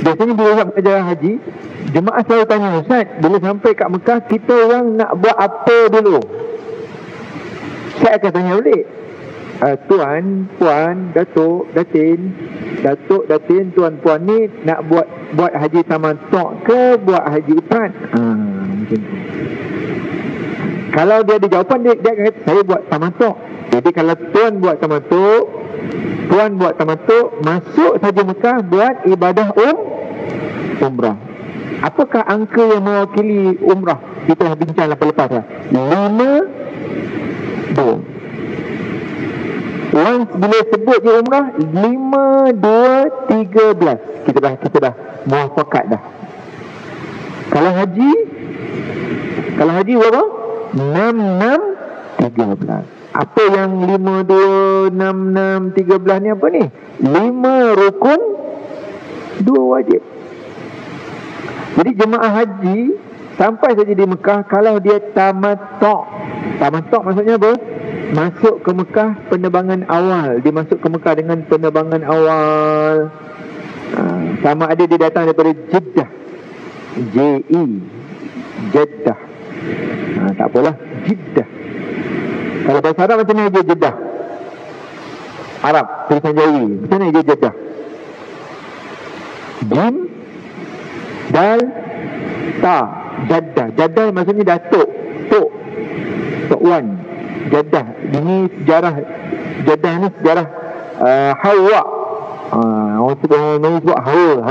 Biasanya bila Ustaz mengajar haji, jemaah selalu tanya, Ustaz, bila sampai kat Mekah, kita orang nak buat apa dulu? Saya akan tanya balik, Tuan, Puan, Datuk, Datin, Datuk, Datin, Tuan, Puan ni nak buat haji tamattu' ke buat haji ifrad? Macam tu. Kalau dia ada jawapan, dia akan kata, saya buat tamattu'. Jadi kalau Tuan buat tamattu', Puan buat tamattu', masuk saja Mekah buat ibadah umrah. Apakah angka yang mewakili umrah? Kita dah bincang lepas-lepas lah. 5-2. Once bila sebut je umrah, 5-2-13. Kita dah muafakat dah. Kalau haji berapa? 6-6-13. Apa yang 5-2-6-6-13 ni apa ni? 5 rukun, 2 wajib. Jadi jemaah haji sampai saja di Mekah, kalau dia tamattu'. Tamattu' maksudnya apa? Masuk ke Mekah penerbangan awal. Dia masuk ke Mekah dengan penerbangan awal. Sama ada dia datang daripada Jeddah, J-E, Jeddah. Tak apalah, Jeddah. Kalau bahasa Arab macam mana dia Jeddah? Arab, tulisan Jawi, macam mana dia Jeddah? Jim, Dal, Ta, Jeddah. Jeddah maksudnya Datuk, Tok Wan. Jeddah, ini sejarah Jeddah ni sejarah Hawa. Orang sebut Hawa.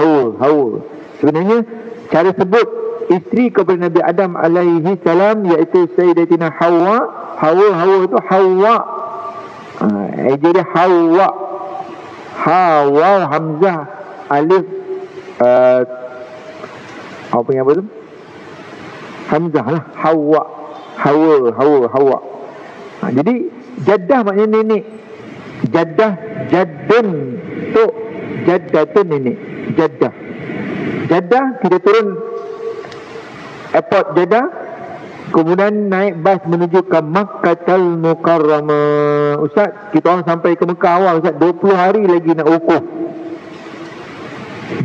Sebenarnya cara sebut isteri kepada Nabi Adam alaihi salam iaitu Sayyidatina Hawa. Hawa tu Hawa. Jadi Hawa. Hawa hamzah alif apa yang apa tu? Hamzah lah. Hawa. Jadi Jeddah maknanya nenek. Jeddah, Jaddun tu, Jeddah tu nenek. Jeddah kita turun airport Jeddah, kemudian naik bas menuju ke Makkatul Mukarramah. Ustaz, kita orang sampai ke Mekah awal Ustaz, 20 hari lagi nak wukuf.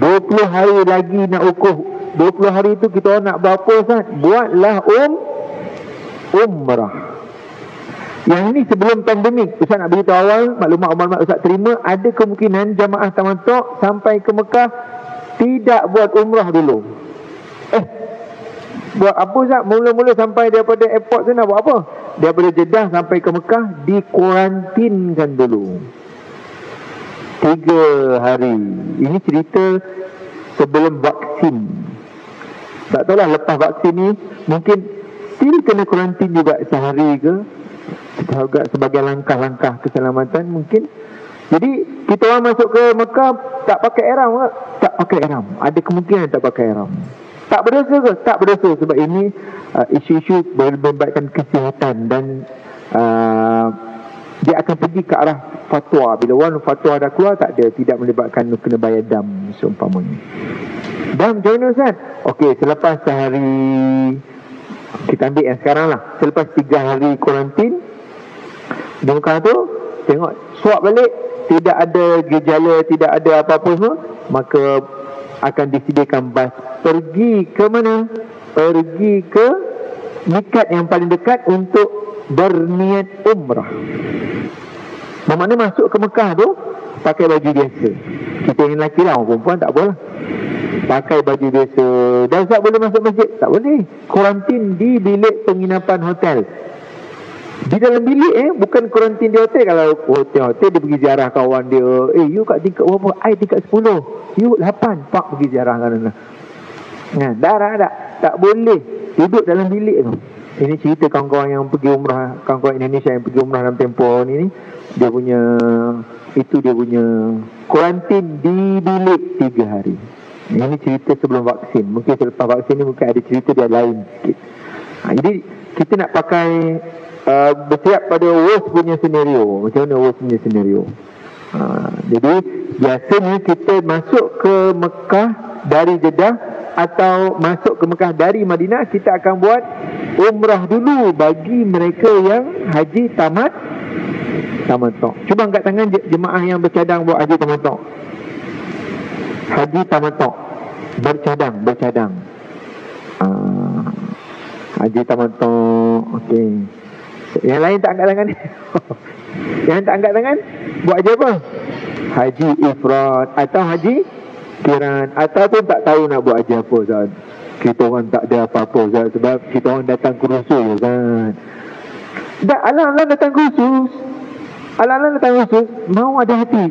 20 hari lagi nak wukuf. 20 hari itu kita orang nak buat apa Ustaz? Buatlah umrah. Yang ini sebelum pandemik. Ustaz nak beritahu awal, maklumat Ustaz terima, ada kemungkinan jamaah tamattu' sampai ke Mekah tidak buat umrah dulu. Buat apa Ustaz? Mula-mula sampai daripada airport tu nak buat apa? Daripada Jeddah sampai ke Mekah, dikuarantinkan dulu 3 hari. Ini cerita sebelum vaksin. Tak tahulah lepas vaksin ni mungkin still kena kuarantin juga sehari ke, sebagai langkah-langkah keselamatan mungkin. Jadi kita orang masuk ke Mekah tak pakai ihram ke? Tak pakai ihram. Ada kemungkinan tak pakai ihram. Tak berdosa ke? Tak berdosa, sebab ini isu-isu melibatkan kesihatan dan dia akan pergi ke arah fatwa. Bila orang fatwa dah keluar, tidak melibatkan kena bayar dam seumpamanya. Dam macam mana Ustaz? Okey, selepas sehari, kita ambil yang sekarang lah, selepas 3 hari kuarantin di Mekah tu, tengok swab balik, tidak ada gejala, tidak ada apa-apa semua, maka akan disediakan bas pergi ke mana? Pergi ke mikat yang paling dekat untuk berniat umrah. Bermakna masuk ke Mekah tu pakai baju biasa. Kita yang lelaki lah, orang perempuan tak boleh pakai baju biasa. Dan Ustaz boleh masuk masjid? Tak boleh. Kuarantin di bilik penginapan hotel. Di dalam bilik bukan kuarantin di hotel. Kalau hotel dia pergi ziarah kawan dia, you kat tingkat berapa? I tingkat 10, you 8, pak pergi ziarah kan. Darah tak boleh duduk dalam bilik tu. Ini cerita kawan-kawan yang pergi umrah, kawan-kawan Indonesia yang pergi umrah dalam tempoh ni, dia punya kuarantin di bilik 3 hari. Ini cerita sebelum vaksin. Mungkin selepas vaksin ni mungkin ada cerita dia lain sikit. Jadi kita nak pakai bersiap pada worst punya senario. Macam mana worst punya senario? Jadi biasanya kita masuk ke Mekah dari Jeddah atau masuk ke Mekah dari Madinah, kita akan buat umrah dulu bagi mereka yang haji tamattu'. Cuba angkat tangan jemaah yang bercadang buat haji tamattu'. Haji tamattu'. Bercadang. Haji tamattu. Okey. Yang lain tak angkat tangan. Yang tak angkat tangan buat haji apa? Haji ifrat atau haji kiran, ataupun tak tahu nak buat haji apa, Ustaz. Kita orang tak ada apa-apa, Ustaz, sebab kita orang datang kursus, Ustaz. Alang-alang datang kursus. Mau ada hati.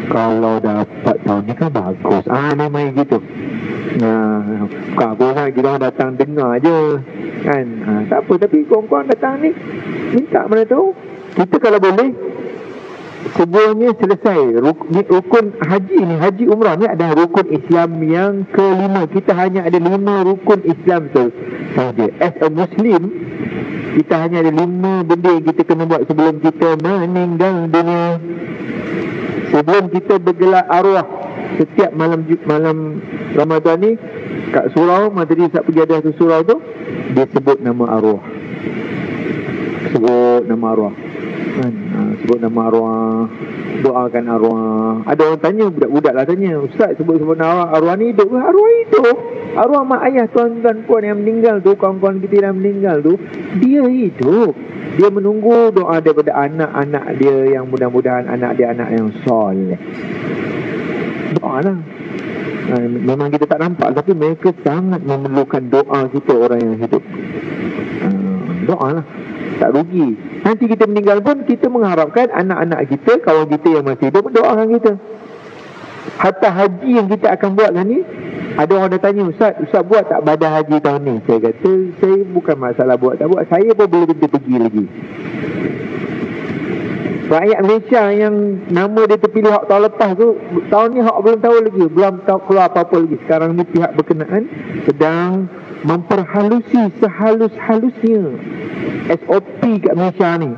Kalau dapat tahun ni kan bagus. Memang gitu. Bukan apa, Ustaz, kita orang datang dengar je kan. Tak apa, tapi korang-korang datang ni minta mana tahu. Kita kalau boleh semuanya selesai rukun haji ni, haji umrah ni adalah rukun Islam yang kelima. Kita hanya ada 5 rukun Islam tu saja. As a Muslim, kita hanya ada 5 benda yang kita kena buat sebelum kita meninggal dunia. Sebelum kita bergelar arwah, setiap malam Ramadan ni kat surau, tadi Ustaz pergi ada surau tu, dia sebut nama arwah. Sebut nama arwah, doakan arwah. Ada orang tanya, budak-budak lah tanya, Ustaz sebut nama arwah ni hidup ke? Arwah hidup. Arwah mak ayah tuan-tuan puan yang meninggal tu, kawan-kawan kita yang meninggal tu, dia hidup. Dia menunggu doa daripada anak-anak dia, yang mudah-mudahan anak dia anak yang soleh. Doa lah. Memang kita tak nampak, tapi mereka sangat memerlukan doa kita, orang yang hidup. Doa lah, tak rugi. Nanti kita meninggal pun kita mengharapkan anak-anak kita, kawan kita yang masih hidup, doakan kita. Hatta haji yang kita akan buat lah ni, ada orang dah tanya, Ustaz buat tak badan haji tahun ni? Saya kata, saya bukan masalah buat tak buat, saya pun boleh pergi lagi. Rakyat Malaysia yang nama dia terpilih hak tahun lepas tu, tahun ni hak belum tahu lagi, belum tahu keluar apa-apa lagi. Sekarang ni pihak berkenaan sedang memperhalusi sehalus-halusnya SOP kat Malaysia ni.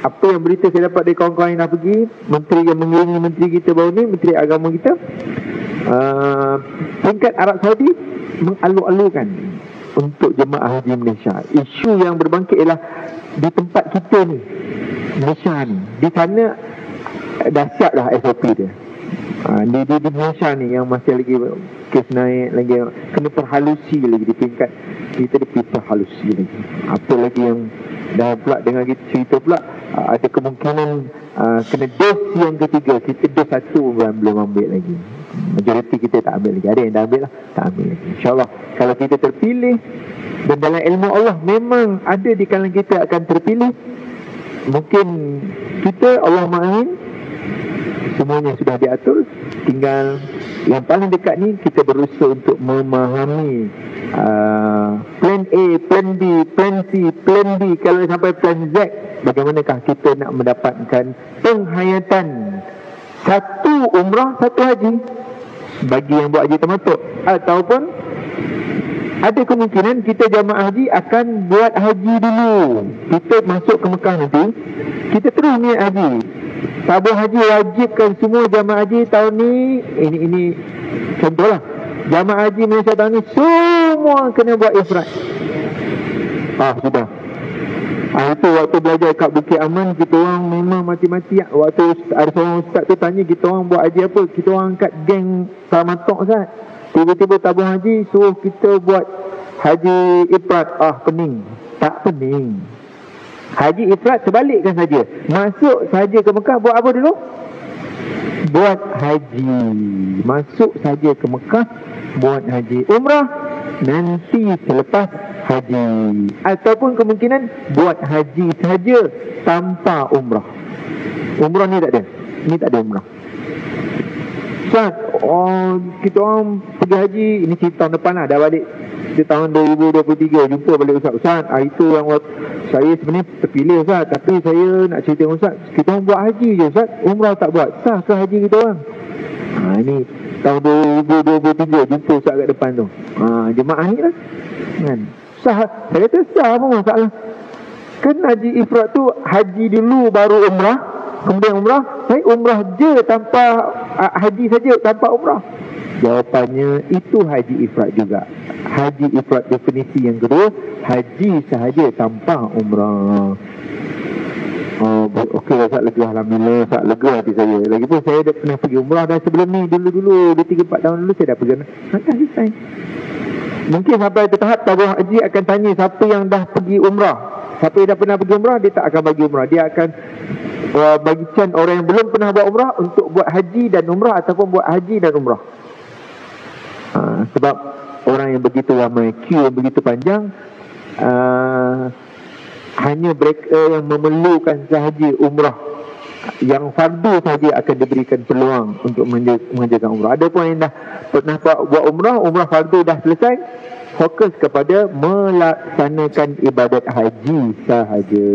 Apa yang berita saya dapat dari kawan-kawan yang dah pergi, menteri yang mengiringi menteri kita baru ni, menteri agama kita, tingkat Arab Saudi mengalu-alukan untuk jemaah haji Malaysia. Isu yang berbangkit ialah di tempat kita ni, Malaysia ni, di sana dahsyat lah SOP dia. Di Malaysia ni yang masih lagi kes naik lagi, kena perhalusi lagi di tingkat kita, diperhalusi lagi. Apa lagi yang dah pula dengar kita cerita pula, ada kemungkinan kena dos yang ketiga. Kita dos 1 belum ambil lagi, majoriti kita tak ambil lagi. Ada yang dah ambil lah, tak ambil lagi. InsyaAllah kalau kita terpilih, dan dalam ilmu Allah memang ada di kalangan kita akan terpilih, mungkin kita, Allah ma'ahin, semuanya sudah diatur. Tinggal yang paling dekat ni, kita berusaha untuk memahami plan A, plan B, plan C, plan D. Kalau sampai plan Z, bagaimanakah kita nak mendapatkan penghayatan 1 umrah 1 haji bagi yang buat haji tamattu, ataupun ada kemungkinan kita jamaah haji akan buat haji dulu. Kita masuk ke Mekah nanti, kita terus niat haji. Tabung haji wajibkan semua jamaah haji tahun ni. Ini contohlah, jamaah haji Malaysia tahun ni semua kena buat ifrat. Sudah. Itu waktu belajar kat Bukit Aman, kita orang memang mati-mati. Waktu ada seorang ustaz tu tanya kita orang buat haji apa, kita orang angkat geng tamattu, Ustaz. Tiba-tiba tabung haji suruh kita buat haji ifrat. Pening. Tak pening. Haji ifrat terbalikkan saja. Masuk saja ke Mekah, buat apa dulu? Buat haji. Masuk saja ke Mekah, buat haji. Umrah nanti selepas haji. Ataupun kemungkinan buat haji saja tanpa umrah. Umrah ni tak ada. Ni tak ada umrah. Ustaz, kita orang pergi haji, ini cerita tahun depan lah, dah balik di tahun 2023, jumpa balik Ustaz. Itu yang saya sebenarnya terpilih, Ustaz, tapi saya nak cerita dengan Ustaz, kita orang buat haji je, Ustaz, umrah tak buat. Sah ke haji kita orang? Ini tahun 2023, jumpa Ustaz kat depan tu. Jemaah ni lah kan? Sah. Saya kata sah, apa masalah? Kan haji ifrat tu haji dulu baru umrah, kemudian umrah. Saya umrah je tanpa haji saja tanpa umrah. Jawapannya itu haji ifrat juga. Haji ifrat definisi yang kedua, haji sahaja tanpa umrah. Oh, okey lah, Ustaz, lega. Alhamdulillah, Ustaz, lega hati saya. Lagipun saya dah pernah pergi umrah dah sebelum ni. Dulu-dulu, 3-4 tahun dulu saya dah pergi. Dah selesai. Mungkin sampai ke tahap tabung haji akan tanya siapa yang dah pergi umrah. Siapa yang dah pernah pergi umrah, dia tak akan bagi umrah. Dia akan bagi can orang yang belum pernah buat umrah untuk buat haji dan umrah, ataupun buat haji dan umrah. Sebab orang yang begitu ramai, queue yang begitu panjang, hanya mereka yang memerlukan sahaja umrah yang fardu saja akan diberikan peluang untuk mengerjakan umrah. Ada pun yang dah pernah buat umrah fardu dah selesai, fokus kepada melaksanakan ibadat haji sahaja.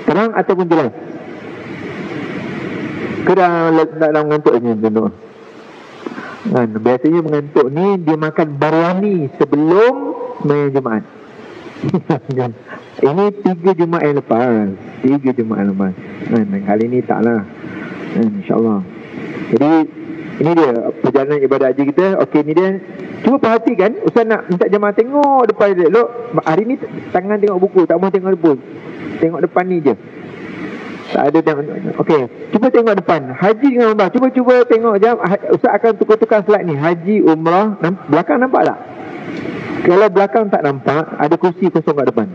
Terang ataupun jelas? Dalam mengantuk ni tuan-tuan. Biasanya mengantuk ni dia makan baryani sebelum sembahyang Jumaat. Ini 3 Jumaat yang lepas. Kali ni taklah. InsyaAllah. Jadi ini dia perjalanan ibadah haji kita. Okey, ni dia. Cuba perhatikan. Ustaz nak minta jemaah tengok depan dia. Hari ni tangan tengok buku, tak mahu tengok buku. Tengok depan ni je. Tak ada tengok. Okey, cuba tengok depan. Haji dengan umrah. Cuba tengok jam. Ustaz akan tukar-tukar slide ni. Haji, umrah. Belakang nampak tak? Kalau belakang tak nampak, ada kursi kosong kat depan.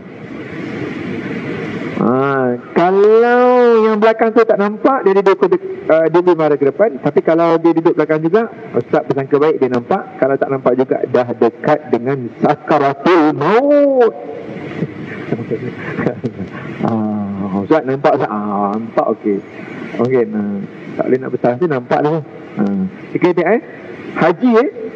Kalau yang belakang tu tak nampak, dia duduk dia marah ke depan. Tapi kalau dia duduk belakang juga, Ustaz bersangka baik dia nampak. Kalau tak nampak juga, dah dekat dengan sakaratul maut. Ustaz nampak Ustaz? Nampak, okey. Tak boleh nak besar tu, nampak dah. Okey,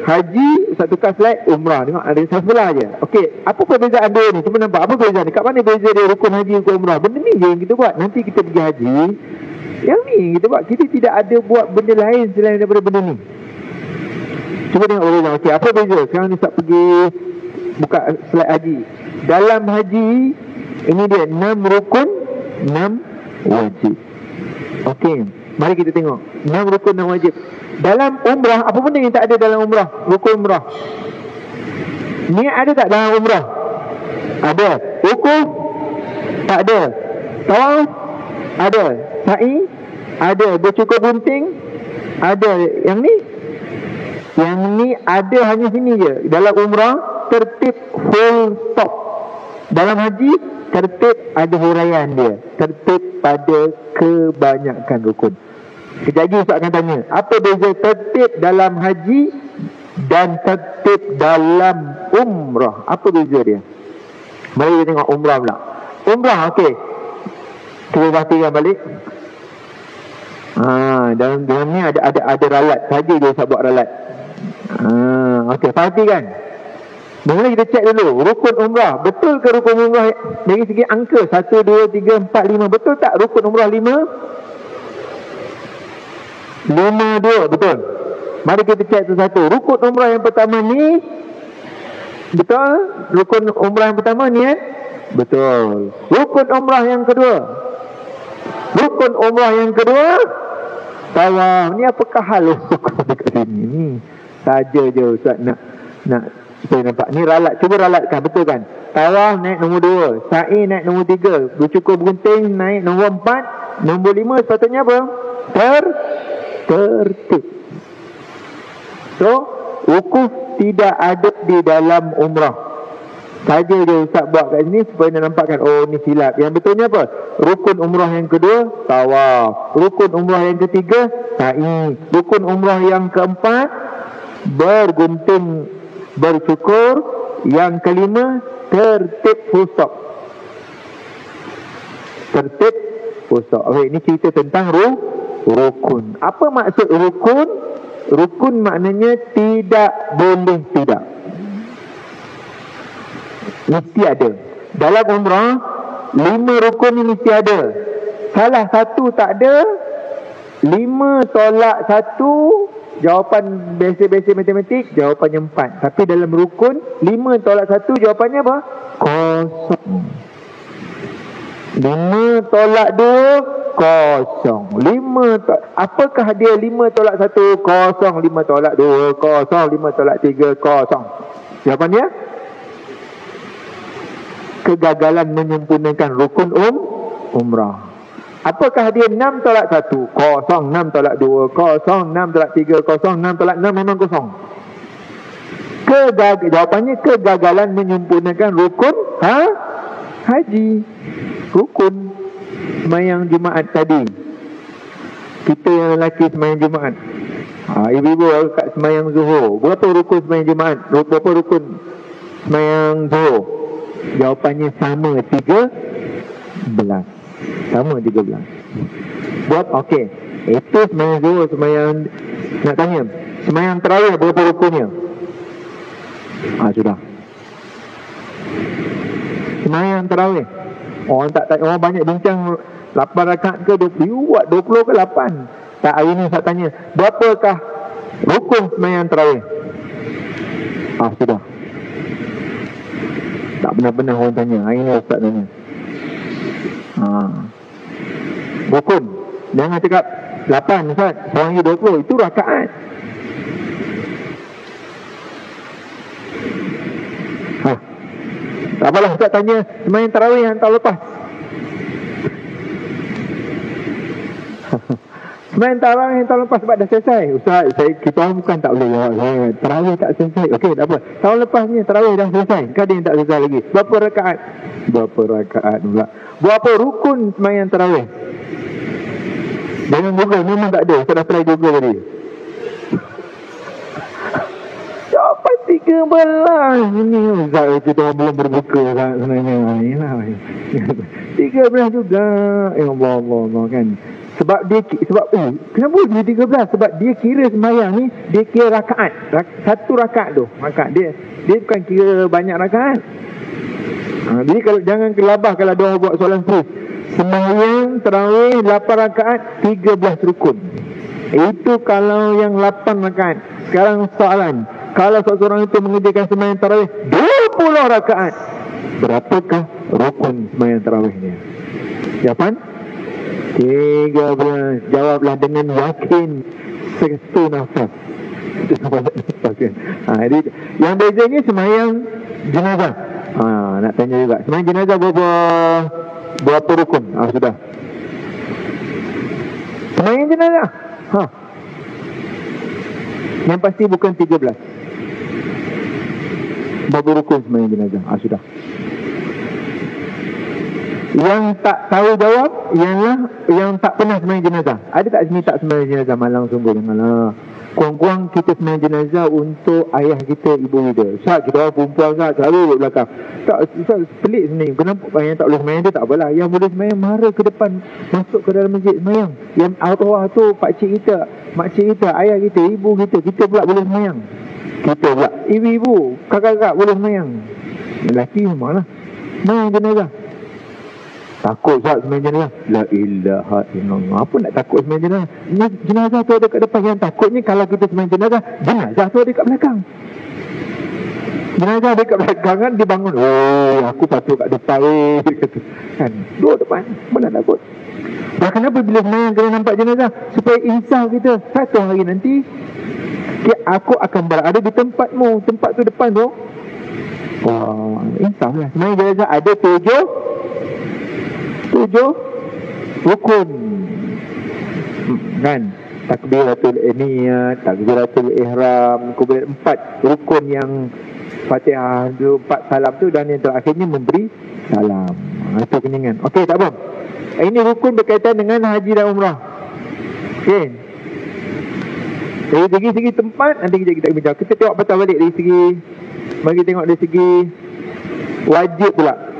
Haji, Ustaz tukar slide. Umrah, tengok ada sebelah je. Okey, apa perbezaan dia ni? Cuba nampak apa perbezaan ni? Kat mana beza dia rukun haji, rukun umrah? Benda ni je yang kita buat. Nanti kita pergi haji, yang ni kita buat. Kita tidak ada buat benda lain selain daripada benda ni. Cuba tengok perbezaan. Okey, apa beza? Sekarang ni Ustaz pergi buka slide haji. Dalam haji, ini dia 6 rukun, 6 wajib. Okey, mari kita tengok 6 rukun, 6 wajib. Dalam umrah, apa benda yang tak ada dalam umrah? Rukun umrah. Niat ada tak dalam umrah? Ada. Wukuf? Tak ada. Tawaf? Ada. Sa'i? Ada. Bercukur gunting? Ada. Yang ni ada hanya sini je. Dalam umrah, tertib full stop. Dalam haji, tertib ada huraian dia. Tertib pada kebanyakan rukun. Kejap lagi Ustaz akan tanya, apa beza tertib dalam haji dan tertib dalam umrah? Apa beza dia? Mari kita tengok umrah pula. Umrah, okey. Kita perhatikan balik. Dalam ni ada ralat. Saja dia Ustaz buat ralat. Okey, perhatikan. Mula kita cek dulu. Rukun umrah. Betul ke rukun umrah dari segi angka? 1, 2, 3, 4, 5. Betul tak rukun umrah 5? 5-2, betul. Mari kita cek satu-satu. Rukun umrah yang pertama ni, betul? Rukun umrah yang pertama ni, betul. Rukun umrah yang kedua, tawaf. Ni apakah hal rukun dekat sini ni? Saja je Ustaz nak supaya nampak. Ni ralat, cuba ralatkan, betul kan? Tawaf naik nombor 2, sa'i naik nombor 3, bercukur gunting naik nombor 4, nombor 5 sepatutnya apa? Tertib. So, wukuf tidak ada di dalam umrah. Saja je Ustaz buat kat sini supaya nak nampakkan, oh ni silap. Yang betulnya apa? Rukun umrah yang kedua, tawaf. Rukun umrah yang ketiga, sa'i. Rukun umrah yang keempat, bergunting, bercukur. Yang kelima, tertib full stop. Tertib full stop. Okay, ini cerita tentang rukun. Apa maksud rukun? Rukun maknanya tidak boleh tidak. Mesti ada. Dalam umrah, 5 rukun ni mesti ada. Salah satu tak ada, 5 tolak 1, jawapan biasa-biasa matematik, jawapannya 4. Tapi dalam rukun, 5 tolak 1, jawapannya apa? Kosong. 5 tolak 2, kosong. Apakah dia 5 tolak 1, kosong. 5 tolak 2, kosong. 5 tolak 3, kosong. Jawapan dia? kegagalan menyempurnakan rukun umrah. Apakah dia 6 tolak 1? Kosong. 6 tolak 2? Kosong. 6 tolak 3? Kosong. 6 tolak 6 memang kosong. Jawapannya kegagalan menyempurnakan rukun haji. Rukun sembahyang Jumaat tadi. Kita yang lelaki sembahyang Jumaat. Ibu-ibu kat sembahyang Zuhur. Berapa rukun sembahyang Jumaat? Berapa rukun sembahyang Zuhur? Jawapannya sama, 13. Sama 13. Buat okey. Itu sembahyang Zuhur, sembahyang, nak tanya, sembahyang tarawih berapa rukunnya? Sudah. Sembahyang tarawih. Orang banyak bincang 8 rakaat ke 20? You buat 20 ke 8? Tak, hari ni saya tanya, berapakah rukun sembahyang tarawih? Sudah. Tak benar-benar orang tanya. Hari ni Ustaz tanya. Rukun. Jangan cakap 8 Ustaz, seorang you 20. Itu rakaat. Tak apalah, Ustaz tanya sembahyang tarawih yang tahun lepas. Sembahyang tarawih yang tahun lepas sebab dah selesai. Ustaz, kita orang bukan tak boleh jawab. Tarawih tak selesai. Okey, tak apa. Tahun lepas ni tarawih dah selesai. Kan dia yang tak selesai lagi. Berapa rakaat? Berapa rakaat pula? Berapa rukun sembahyang tarawih? Jangan Google, memang tak ada. Ustaz dah try Google tadi. Jawapan 13. Ini Ustaz, kita orang belum berbuka sebenarnya. Inilah 13 juga. Ya Allah kan. Sebab kenapa dia 13? Sebab dia kira sembahyang ni, dia kira rakaat. Satu rakaat tu. Dia bukan kira banyak rakaat. Jadi kalau jangan kelabah kalau dia orang buat soalan terus. Sembahyang tarawih 8 rakaat, 13 rukun. Itu kalau yang 8 rakaat. Sekarang soalan, kalau seorang itu mengerjakan sembahyang tarawih 20 rakaat, berapakah rukun sembahyang tarawihnya? Jawapan 13. Jawablah dengan yakin. Satu nafas. Jadi yang bezanya sembahyang jenazah. Nak tanya juga, sembahyang jenazah berapa rukun? Sudah. Sembahyang jenazah yang pasti bukan 13. Berapa rukun sembahyang jenazah? Sudah. Yang tak tahu jawab ialah yang tak pernah sembahyang jenazah. Ada tak sini tak sembahyang jenazah? Malang sungguh, janganlah. Kurang-kurang kita sembahyang jenazah untuk ayah kita, ibu kita. Ustaz, kita orang perempuan Ustaz, selalu duduk belakang. Tak, Ustaz, pelik sebenarnya. Kenapa yang tak boleh sembahyang dia? Tak apalah. Yang boleh sembahyang mara ke depan, masuk ke dalam masjid sembahyang. Yang awal tu pakcik kita, makcik kita, ayah kita, ibu kita. Kita pula boleh sembahyang. Kita pula, ibu-ibu, kakak-kakak boleh sembahyang. Lelaki memanglah sembahyang jenazah. Takut Ustaz sembahyang jenazah? La ilaha illallah. Apa nak takut sembahyang jenazah? Jenazah tu ada kat depan. Yang takutnya kalau kita sembahyang jenazah, jenazah tu ada kat belakang. Jenazah ada kat belakang kan, dia bangun. Aku patut kat depan. Kan? Duduk depan. Mana takut? Kenapa bila sembahyang kena nampak jenazah? Supaya insaf kita. Satu hari nanti, aku akan berada di tempatmu. Tempat tu depan tu. Insaf lah. Sembahyang jenazah ada 7 rukun kan? Takbiratul niyat, takbiratul ihram, kemudian 4 rukun yang Fatihah, 4 salam tu, dan yang terakhirnya memberi salam. Itu keningan. Okey, tak apa. Ini rukun berkaitan dengan haji dan umrah. Okey. Dari segi tempat nanti kita bincang. Kita tengok patah balik dari segi, mari tengok dari segi wajib pula.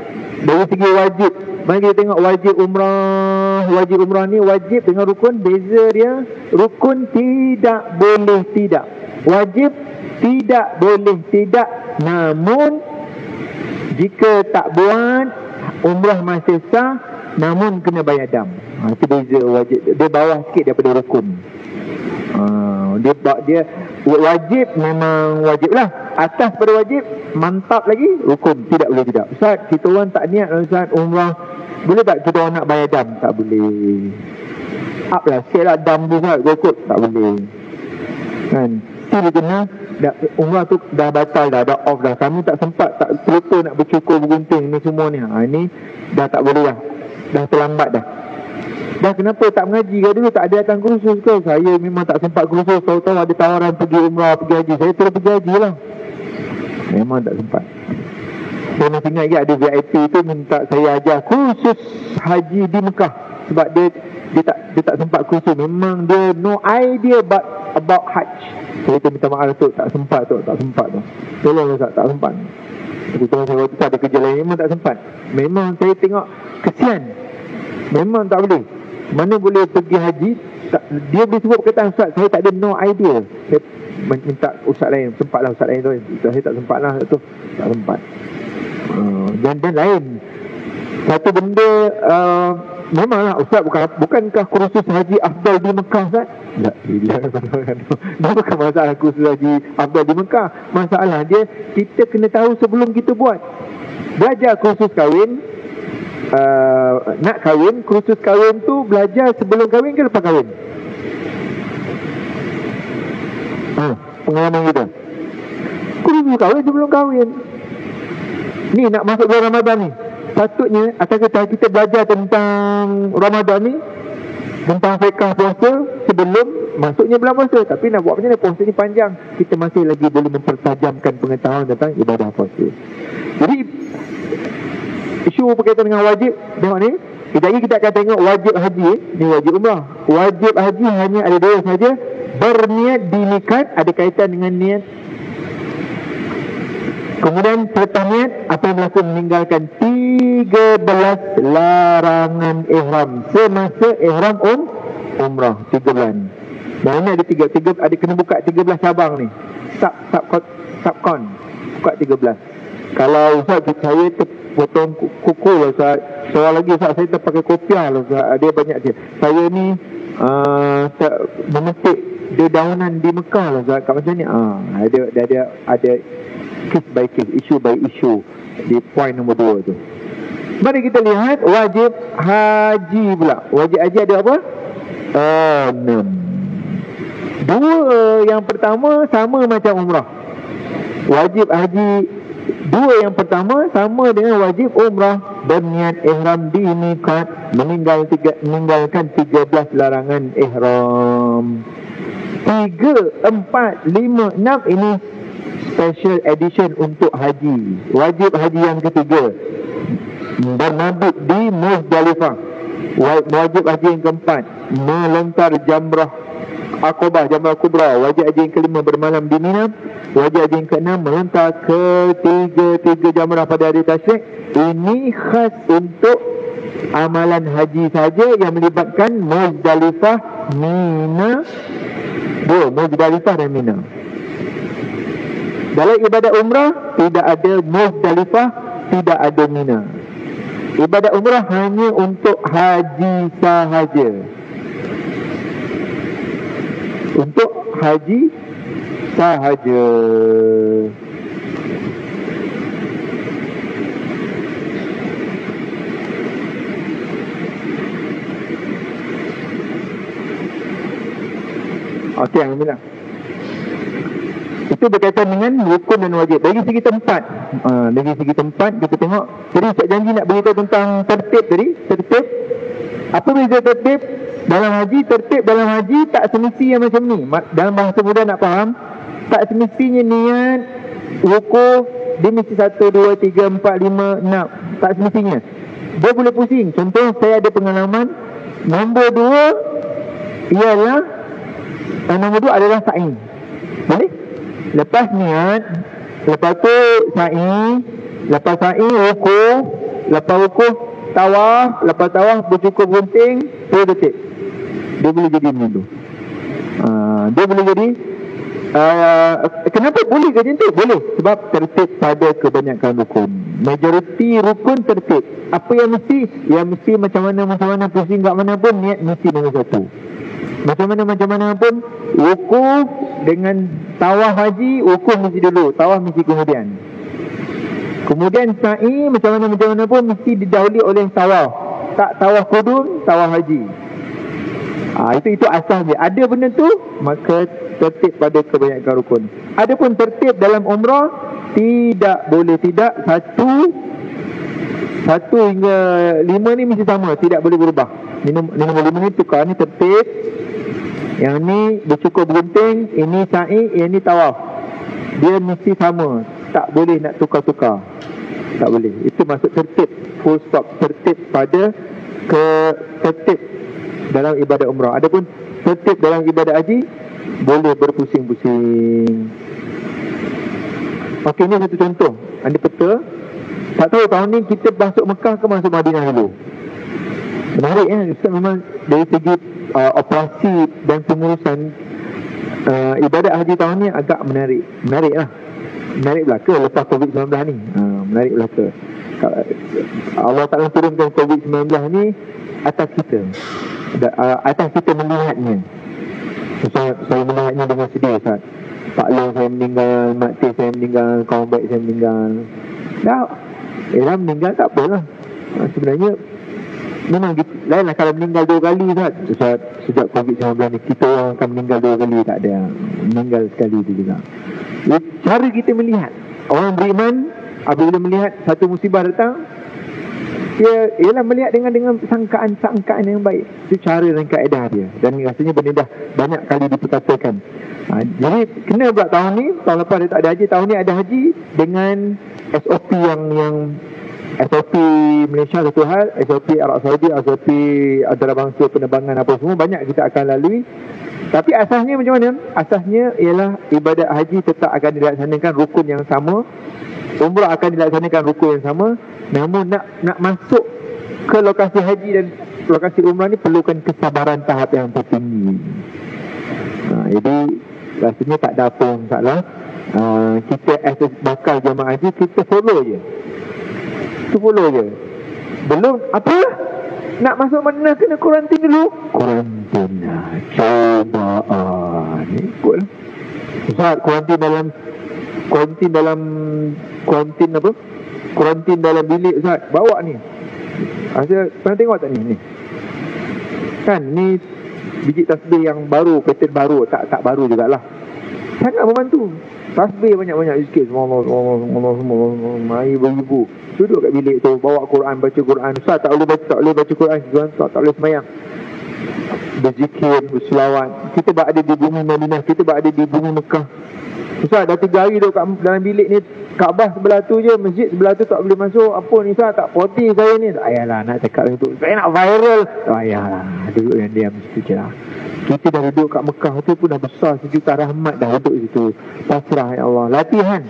Dari segi wajib, mari kita tengok wajib umrah. Wajib umrah ni wajib dengan rukun, beza dia. Rukun tidak boleh tidak, wajib tidak boleh tidak. Namun jika tak buat, umrah masih sah, namun kena bayar dam. Itu beza wajib. Dia bawah sikit daripada rukun. Dia wajib memang wajib lah. Atas pada wajib, mantap lagi rukun. Tidak boleh tidak. Ustaz, kita orang tak niat Ustaz umrah, boleh tak kita orang nak bayar dam? Tak boleh. Up lah sikit lah dam tu Ustaz, ikut. Tak boleh kan. Dia kena umrah tu dah batal dah off dah. Kami tak sempat, tak terlupa nak bercukur, bergunting ni semua ni. Ini dah tak boleh dah. Dah terlambat dah. Dah kenapa tak mengaji ke dulu? Tak ada datang kursus ke? Saya memang tak sempat kursus. Tahu-tahu ada tawaran pergi umrah, pergi haji. Saya terus pergi haji lah. Memang tak sempat. Saya masih ingat lagi ada VIP tu minta saya ajar kursus haji di Mekah. Sebab dia tak sempat kursus. Memang dia no idea about hajj. Saya tu minta maaf tu, tak sempat tu. Tolong Ustaz, tak sempat. Kebetulan saya waktu tu ada kerja lain, memang tak sempat. Memang saya tengok kesian. Memang tak boleh. Mana boleh pergi haji, dia boleh sebut perkataan, Ustaz, saya tak ada no idea. Saya minta Ustaz lain, sempatlah Ustaz lain tu. Saya tak sempat lah tu. Tak sempat. Dan lain. Satu benda, memanglah Ustaz, bukankah kursus haji afdal di Mekah, Ustaz? Tak, dia bukan masalah kursus haji afdal di Mekah. Masalah dia, kita kena tahu sebelum kita buat. Belajar kursus kahwin, nak kahwin, kursus kahwin tu belajar sebelum kahwin ke lepas kahwin? Pengalaman kita, kursus kahwin sebelum kahwin. Ni nak masuk bulan Ramadan ni, patutnya atas kita belajar tentang Ramadan ni, tentang fiqh puasa sebelum masuknya bulan puasa. Tapi nak buat macam mana? Puasa ni panjang, kita masih lagi boleh mempertajamkan pengetahuan tentang ibadah puasa. Jadi isu berkaitan dengan wajib, tengok ni. Kejap lagi kita akan tengok wajib haji. Ni wajib umrah. Wajib haji hanya ada dua saja. Berniat di miqat, ada kaitan dengan niat. Kemudian serta niat, apa yang berlaku meninggalkan 13 larangan ihram semasa ihram umrah 3 bulan. Dan ini ada ada kena buka 13 cabang ni. Subcon buka 13. Kalau Ustaz, saya potong kuku lah Ustaz. Soal lagi Ustaz, saya terpakai kopiah lah Ustaz. Dia banyak dia. Saya ni memetik dedaunan di Mekah lah Ustaz. Kat macam ni. Ada case by case, issue by issue di point nombor 2 tu. Mari kita lihat wajib haji pula. Wajib haji ada apa? 6. 2 yang pertama sama macam umrah. Wajib haji 2 yang pertama sama dengan wajib umrah. Berniat ihram di miqat, meninggalkan 13 larangan ihram. 3, 4, 5, 6 ini special edition untuk haji. Wajib haji yang ketiga, bernabit di Muzdalifah. Wajib haji yang keempat, melontar jamrah Aqabah, jamrah kubra. Wajib haji yang kelima, bermalam di Mina. Wajib haji yang keenam, melontar tiga jamrah pada hari tasyrik. Ini khas untuk amalan haji saja yang melibatkan Muzdalifah, Mina. Muzdalifah dan Mina. Dalam ibadah umrah tidak ada Muzdalifah, tidak ada Mina. Ibadah umrah hanya untuk haji sahaja. Untuk haji sahaja. Okey, alhamdulillah. Itu berkaitan dengan rukun dan wajib. Dari segi tempat, kita tengok. Jadi Ustaz janji nak beritahu tentang tertib tadi. Tertib, apa beza tertib dalam haji? Tertib dalam haji tak semestinya macam ni. Dalam bahasa mudah nak faham, tak semestinya niat rukun dia mesti 1, 2, 3, 4, 5, 6. Tak semestinya. Dia boleh pusing. Contoh, saya ada pengalaman. Nombor 2 ialah nombor 2 adalah sa'i. Boleh? Lepas niat, lepas tu sa'i, lepas sa'i rukuk, lepas rukuk tawaf, lepas tawaf bercukur gunting, terus detik. Dia boleh jadi macam tu. Dia boleh jadi kenapa boleh ke macam tu? Boleh, sebab tertib pada kebanyakan rukun. Majoriti rukun tertib. Apa yang mesti? Yang mesti macam mana pusing kat mana pun, niat mesti nombor 1. Macam mana pun, wukuf dengan tawaf haji, wukuf mesti dulu, tawaf mesti kemudian. Kemudian sa'i macam mana pun mesti didahului oleh tawaf. Tak tawaf kudum, tawaf haji. Itu asas dia. Ada benda tu, maka tertib pada kebanyakan rukun. Adapun tertib dalam umrah, tidak boleh tidak. Satu hingga 5 ni mesti sama, tidak boleh berubah. Nombor 5 ni tukar, ni tertib, yang ni bercukur bergunting, ini sa'i, yang ni tawaf. Dia mesti sama, tak boleh nak tukar-tukar, tak boleh. Itu maksud tertib, full stop. Tertib pada tertib dalam ibadat umrah. Adapun tertib dalam ibadat haji, boleh berpusing-pusing. Okey, ni satu contoh. Ada peta. Tak tahu tahun ni kita masuk Mekah ke masuk Madinah dulu. Menarik Ustaz, memang dari segi operasi dan pengurusan ibadat haji tahun ni agak menarik. Menarik lah. Menarik belaka lepas COVID-19 ni. Menarik belaka. Allah Ta'ala turunkan COVID-19 ni atas kita. Atas kita melihatnya. Saya melihatnya dengan sedih, Ustaz. Pak Long saya meninggal, Mak Teh saya meninggal, kawan baik saya meninggal. Dah meninggal tak apalah. Sebenarnya memang lainlah kalau meninggal 2 kali, Ustaz. Sejak COVID-19 ni kita orang akan meninggal 2 kali, tak ada. Meninggal sekali tu juga. Cara kita melihat, orang beriman apabila melihat satu musibah datang, dia ialah melihat dengan sangkaan yang baik. Itu cara dan kaedah dia. Dan rasanya benda dah banyak kali diperkatakan. Jadi kena pula tahun ni, tahun lepas dia tak ada haji, tahun ni ada haji dengan SOP yang SOP Malaysia satu hal, SOP Arab Saudi, SOP antarabangsa penerbangan apa semua, banyak kita akan lalui. Tapi asasnya macam mana? Asasnya ialah ibadat haji tetap akan dilaksanakan rukun yang sama, umrah akan dilaksanakan rukun yang sama. Namun nak masuk ke lokasi haji dan lokasi umrah ni perlukan kesabaran tahap yang tertinggi. Jadi rasanya tak ada apa masalah. Kita as bakal jemaah haji, kita follow je. Belum apa? Nak masuk Madinah kena kuarantin dulu. Kuarantin cobaan. Ikut lah. Ustaz, kuarantin dalam bilik, Ustaz. Bawa ni. Pernah tengok tak ni? Kan ni biji tasbih yang baru, pattern baru. Tak baru jugalah. Sangat membantu. Tasbih banyak-banyak sikit. Mari beribu. Duduk kat bilik tu, bawa Quran, baca Quran. Ustaz tak boleh baca Quran, tak boleh semayang. Berzikir, berselawat. Kita berada di bumi Madinah, kita berada di bumi Mekah. Ustaz dah 3 hari duduk dalam bilik ni, Kaabah sebelah tu je, masjid sebelah tu tak boleh masuk. Apa ni Ustaz, tak poti saya ni. Ayalah nak cakap untuk saya nak viral. Ayalah, duduk yang diam situ je lah. Kita dah duduk kat Mekah tu pun dah besar, sejuta rahmat dah duduk situ. Pasrah ya Allah. Latihan.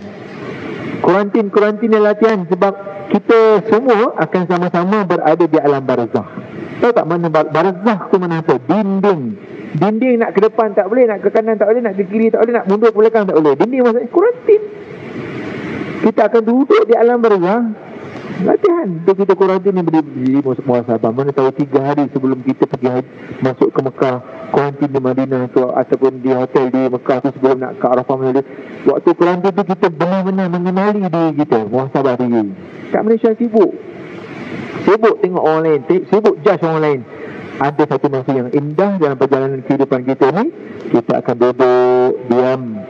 Kuarantin dan latihan. Sebab kita semua akan sama-sama berada di alam barzah. Tahu tak mana barzah tu mana apa? Dinding nak ke depan tak boleh, nak ke kanan tak boleh, nak ke kiri tak boleh, nak mundur ke belakang tak boleh. Dinding maksudnya kuarantin. Kita akan duduk di alam barzah. Latihan. Untuk kita kuarantin ni berdiri muhasabah. Mana tahu 3 hari sebelum kita pergi masuk ke Mekah, kuarantin di Madinah tu ataupun di hotel di Mekah tu sebelum nak ke Arafah Malaysia. Waktu kuarantin tu kita benar-benar mengenali diri kita, muhasabah diri. Kat Malaysia sibuk tengok orang lain, sibuk judge orang lain. Ada satu masa yang indah dalam perjalanan kehidupan kita ni, kita akan duduk diam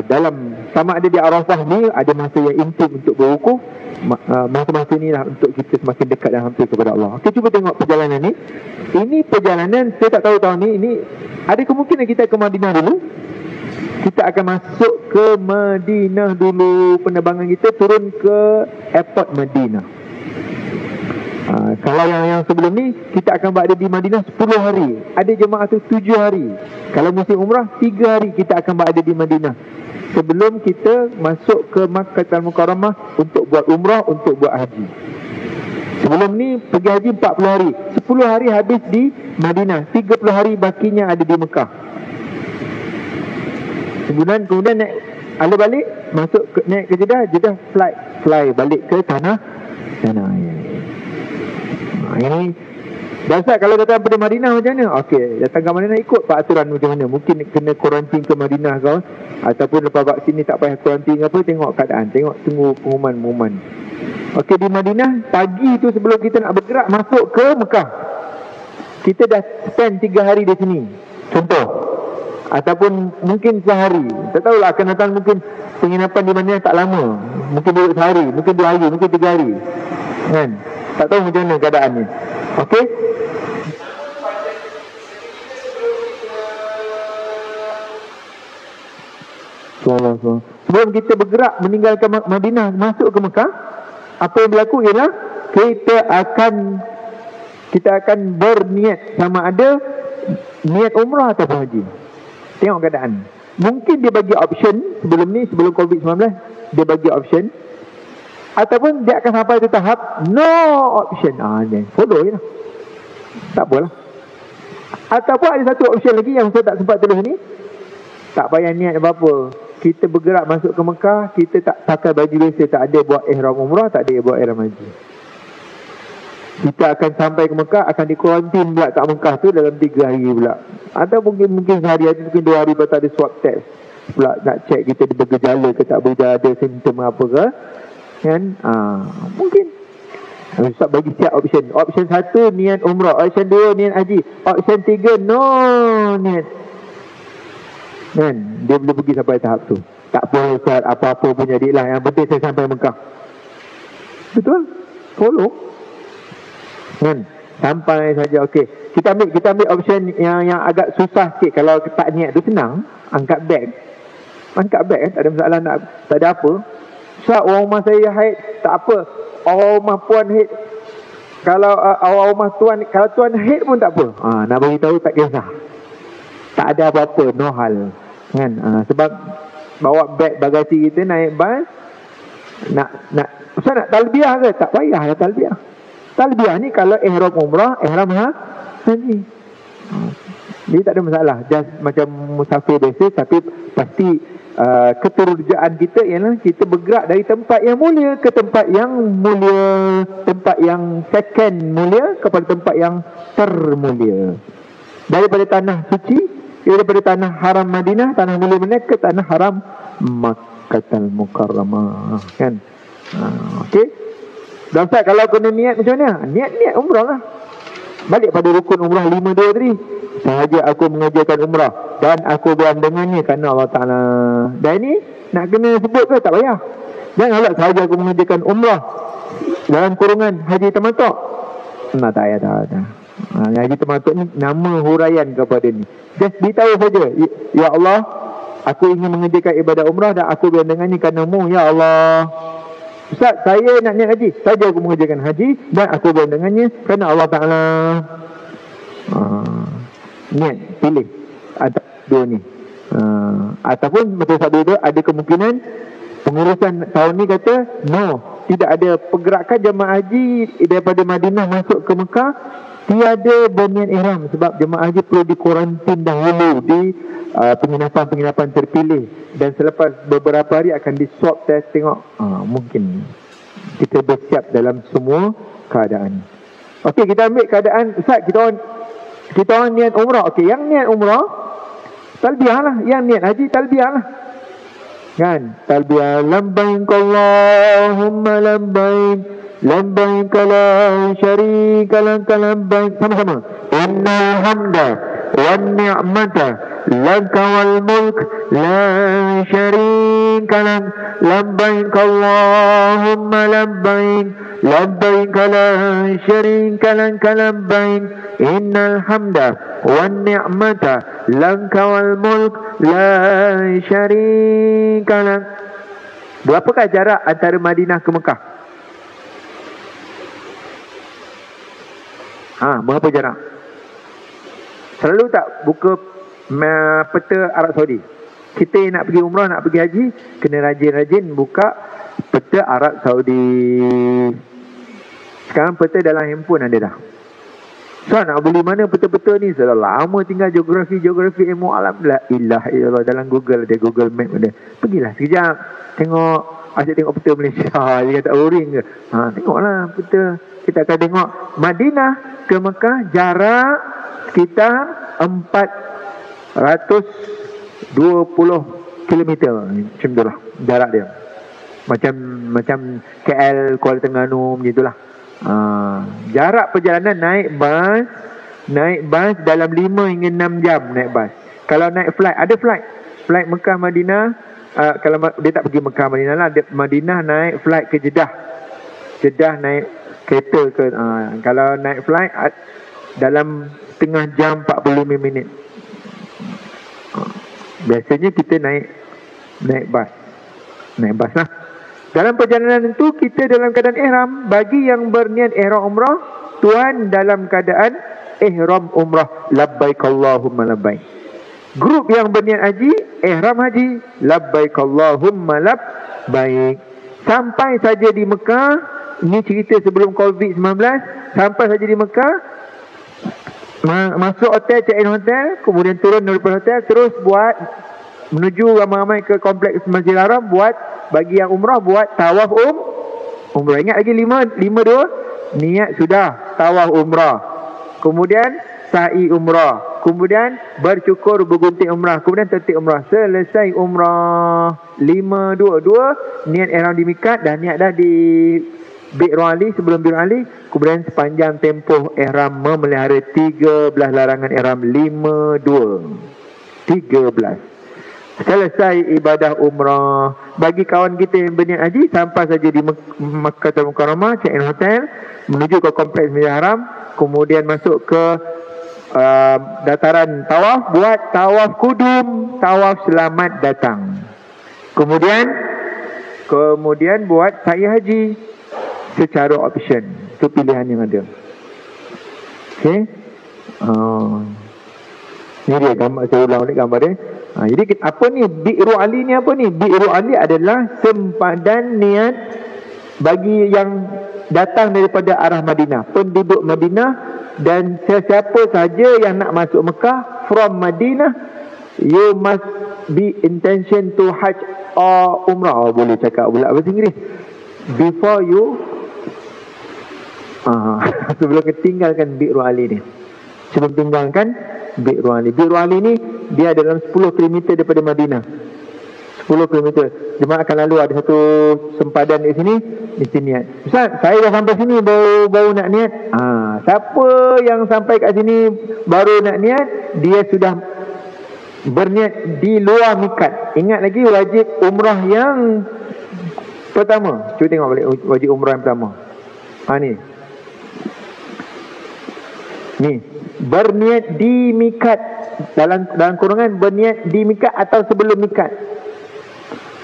dalam, sama ada di Arafah ni ada masa yang intim untuk berwukuf. Masa-masa ni lah untuk kita semakin dekat dan hampir kepada Allah. Okey, cuba tengok perjalanan ni. Ini perjalanan, saya tak tahu tahun ni, ini ada kemungkinan kita ke Madinah dulu. Kita akan masuk ke Madinah dulu. Penerbangan kita turun ke airport Madinah. Kalau yang sebelum ni kita akan berada di Madinah 10 hari. Ada jemaah tu 7 hari. Kalau musim umrah 3 hari kita akan berada di Madinah sebelum kita masuk ke Makkah Al-Mukarramah untuk buat umrah, untuk buat haji. Sebelum ni pergi haji 40 hari. 10 hari habis di Madinah, 30 hari bakinya ada di Mekah. Kemudian naik balik, masuk naik ke Jeddah fly balik ke tanah air. Ini dasar kalau datang pada Madinah macam mana? Okey, datang ke Madinah ikut peraturan macam mana. Mungkin kena kuarantin ke Madinah kau, ataupun lepas vaksin ni tak payah kuarantin apa, tengok keadaan, tunggu pengumuman. Okey, di Madinah pagi tu sebelum kita nak bergerak masuk ke Mekah, kita dah spend 3 hari di sini, contoh, ataupun mungkin sehari, tak tahulah akan datang, mungkin penginapan di mana tak lama, mungkin duduk sehari, mungkin 2 hari, mungkin 3 hari, kan? Tak tahu macam mana keadaannya. Okey, sebelum kita bergerak meninggalkan Madinah masuk ke Mekah, apa yang berlaku ialah kita akan berniat sama ada niat umrah atau haji. Tengok keadaan. Mungkin dia bagi option sebelum COVID-19, dia bagi option, ataupun dia akan sampai ke tahap no option. Follow je lah, tak apalah. Ataupun ada satu option lagi yang saya tak sempat tulis ni, tak payah niat apa-apa, kita bergerak masuk ke Mekah, kita tak pakai baju biasa, tak ada buat ihram umrah, tak ada buat ihram haji. Kita akan sampai ke Mekah, akan dikuarantin pula kat Mekah tu dalam 3 hari pula, atau mungkin sehari, atau mungkin 2 hari lepas ada swab test pula, nak check kita bergejala ke tak bergejala, ada simptom apa ke, kan? Mungkin Ustaz bagi siap option. Option 1 niat umrah, option 2 niat haji, option 3 no niat, kan? Dia boleh pergi sampai tahap tu. Tak apa Ustaz, apa-apa pun jadilah, yang penting saya sampai Mekah. Betul? Follow, kan? Sampai saja. Okey, kita ambil option yang agak susah sikit. Kalau tak niat tu senang, angkat beg kan, tak ada masalah, tak ada apa. Ustaz, orang rumah saya haid, tak apa. Orang rumah puan haid, kalau orang rumah tuan, kalau tuan haid pun tak apa. Nak bagi tahu tak kisah, tak ada apa-apa, no hal, kan? Sebab bawa beg bagasi kita naik bas, nak Ustaz nak talbiah ke? Tak payah lah talbiah. Talbiah ni kalau ihram umrah, ihram haji, jadi tak ada masalah, just macam musafir biasa. Tapi pasti keterujaan kita ialah kita bergerak dari tempat yang mulia ke tempat yang mulia, tempat yang second mulia kepada tempat yang termulia, daripada tanah suci, daripada tanah haram Madinah, tanah mulia Madinah, ke tanah haram Makkahul Mukarramah, kan? Okey. Dan Ustaz, kalau kena niat macam mana? Niat umrah lah. Balik pada rukun umrah 5 2 tadi. Sahaja aku mengerjakan umrah dan aku beram dengannya kerana Allah Ta'ala. Dan ini nak kena sebut ke? Tak payah. Jangan lah sahaja aku mengerjakan umrah dalam kurungan haji tamattu'. Tak ada. Haji tamattu' ni nama huraian kepada ni. Just beritahu saja, ya Allah, aku ingin mengerjakan ibadah umrah dan aku beram dengannya kerana-Mu, ya Allah. Ustaz, saya nak niat haji, saja aku mengerjakan haji dan aku beram dengannya kerana Allah Ta'ala. Niat, pilih antara dua ni. Ataupun betul sabda itu, ada kemungkinan pengurusan tahun ni kata no, tidak ada pergerakan jemaah haji daripada Madinah masuk ke Mekah, tiada berniat ihram, sebab jemaah haji perlu dikuarantin dahulu di penginapan terpilih, dan selepas beberapa hari akan di swab test, tengok mungkin kita bersiap dalam semua keadaan. Okey, kita ambil keadaan. Ustaz, kita orang niat umrah. Okey, yang niat umrah talbiah lah, yang niat haji talbiah lah, kan? Talbiah labbaik Allahumma labbaik, labbaik la syarika lak labbaik, sama-sama. Innal hamda wan ni'mata laka wal mulk la syarika lak, labbaik Allahumma labbaik, labbaik la syarika lak labbaik, innal hamda wan ni'mata laka wal mulk la syarika lak. Berapakah jarak antara Madinah ke Mekah? Berapa jarak? Selalu tak buka peta Arab Saudi. Kita nak pergi umrah, nak pergi haji, kena rajin-rajin buka peta Arab Saudi. Sekarang peta dalam handphone ada dah. So nak beli mana peta-peta ni? Sudah lama tinggal geografi ilmu alam. La ilaha illallah, dalam Google ada, Google Map ada. Pergilah sekejap, tengok, asyik tengok peta Malaysia. Dia kata boring ke? Tengoklah peta. Kita akan tengok Madinah ke Mekah jarak sekitar 420 km. Macam itulah jarak dia. Macam KL Kuala Terengganu macam itulah. Jarak perjalanan naik bas Naik bas dalam 5 hingga 6 jam naik bas. Kalau naik flight, ada flight Mekah Madinah. Kalau dia tak pergi Mekah Madinah lah, Madinah naik flight ke Jeddah naik kereta ke. Kalau naik flight dalam setengah jam 45 minit. Biasanya kita naik bas lah. Dalam perjalanan itu kita dalam keadaan ihram. Bagi yang berniat ihram umrah, tuan dalam keadaan ihram umrah, labbaik Allahumma labbaik. Grup yang berniat haji, ihram haji, labbaik Allahumma labbaik. Sampai saja di Mekah, ini cerita sebelum COVID-19, sampai saja di Mekah, masuk hotel, check in hotel, kemudian turun daripada hotel, terus buat menuju ramai-ramai ke kompleks Masjidil Haram, buat bagi yang umrah buat tawaf umrah. Ingat lagi 5-2 niat sudah tawaf umrah, kemudian sa'i umrah, kemudian bercukur bergunting umrah, kemudian tertib umrah. Selesai umrah 5-2 niat ihram di mikat, dah niat dah di Bi'ru Ali, sebelum Bi'ru Ali, kemudian sepanjang tempoh ihram memelihara 13 larangan ihram. 13 selesai ibadah umrah. Bagi kawan kita yang berniat haji, sampai saja di Makkah Mukarramah, check in hotel, menuju ke kompleks Masjidil Haram, kemudian masuk ke dataran tawaf, buat tawaf kudum, tawaf selamat datang. Kemudian buat sa'i haji secara option. Itu pilihan yang ada. Okey. Ini dia gambar, saya ulang balik gambar dia. Jadi apa ni Bi'ru Ali ni apa ni? Bi'ru Ali adalah sempadan niat bagi yang datang daripada arah Madinah, penduduk Madinah, dan sesiapa saja yang nak masuk Mekah from Madinah, you must be intention to Hajj or Umrah. Boleh cakap pula bahasa Inggeris. Before you sebelum tinggalkan Bi'ru Ali ni. Sebelum tinggalkan Bi'ru Ali. Bi'ru Ali ni dia dalam 10 km daripada Madinah. 10 km. Jemaah akan lalu ada satu sempadan di sini, mesti niat. Ustaz, saya dah sampai sini baru nak niat. Siapa yang sampai kat sini baru nak niat, dia sudah berniat di luar mikat. Ingat lagi wajib umrah yang pertama. Cuba tengok balik wajib umrah yang pertama. Ni berniat di mikat, dalam kurungan berniat di mikat atau sebelum mikat.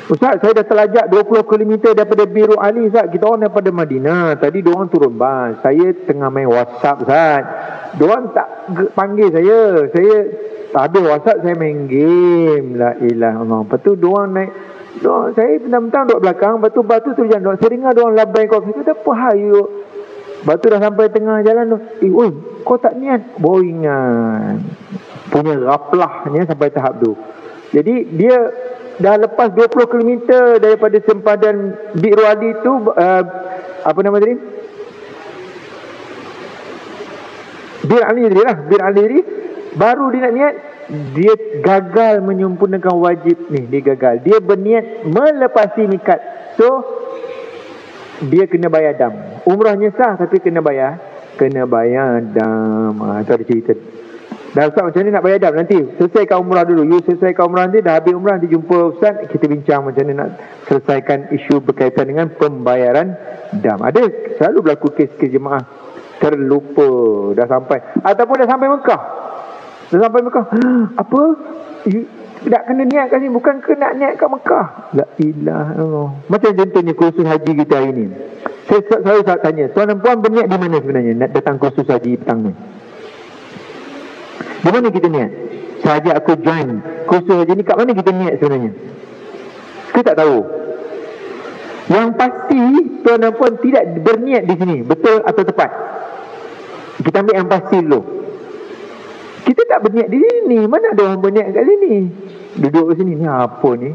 Ustaz, saya dah terlajak 20 km daripada Bi'ru Ali, Ustaz. Kita orang daripada Madinah. Tadi diorang turun bas, saya tengah main WhatsApp, Ustaz. Diorang tak panggil saya. Saya habis WhatsApp, saya main game. La ilah Allah. Lepas tu diorang naik, saya bentang-bentang duduk belakang. Lepas tu batu tu jalan. Saya dengar diorang labbaik kau. Saya kata apa hal you? Lepas tu dah sampai tengah jalan tu, oi, kau tak niat? Baru ingat. Punya raplahnya sampai tahap tu. Jadi dia dah lepas 20 km daripada sempadan Bi'ru Ali tu, apa nama tadi? Bir Ali tadi lah. Bir Ali tadi, baru dia nak niat, dia gagal menyempurnakan wajib ni. Dia gagal. Dia berniat melepasi mikat. So, dia kena bayar dam. Umrahnya sah tapi kena bayar dam. Itu ada cerita. Dah Ustaz, macam ni nak bayar dam? Nanti selesaikan umrah dulu. You selesaikan umrah nanti, dah habis umrah nanti jumpa Ustaz, kita bincang macam ni nak selesaikan isu berkaitan dengan pembayaran dam. Ada selalu berlaku kes-kes jemaah terlupa dah sampai, ataupun dah sampai Mekah. Apa? You tak kena niat kat sini, bukan kena niat kat Mekah. La ilah Allah. Macam contohnya kursus haji kita hari ni. Saya tanya, tuan dan puan berniat di mana sebenarnya nak datang kursus haji petang ni? Di mana kita niat? Sahaja aku join kursus haji ni, kat mana kita niat sebenarnya? Kita tak tahu. Yang pasti tuan dan puan tidak berniat di sini. Betul atau tepat? Kita ambil yang pasti dulu. Kita tak berniat di sini. Mana ada orang berniat kat sini? Duduk kat sini. Ni apa ni?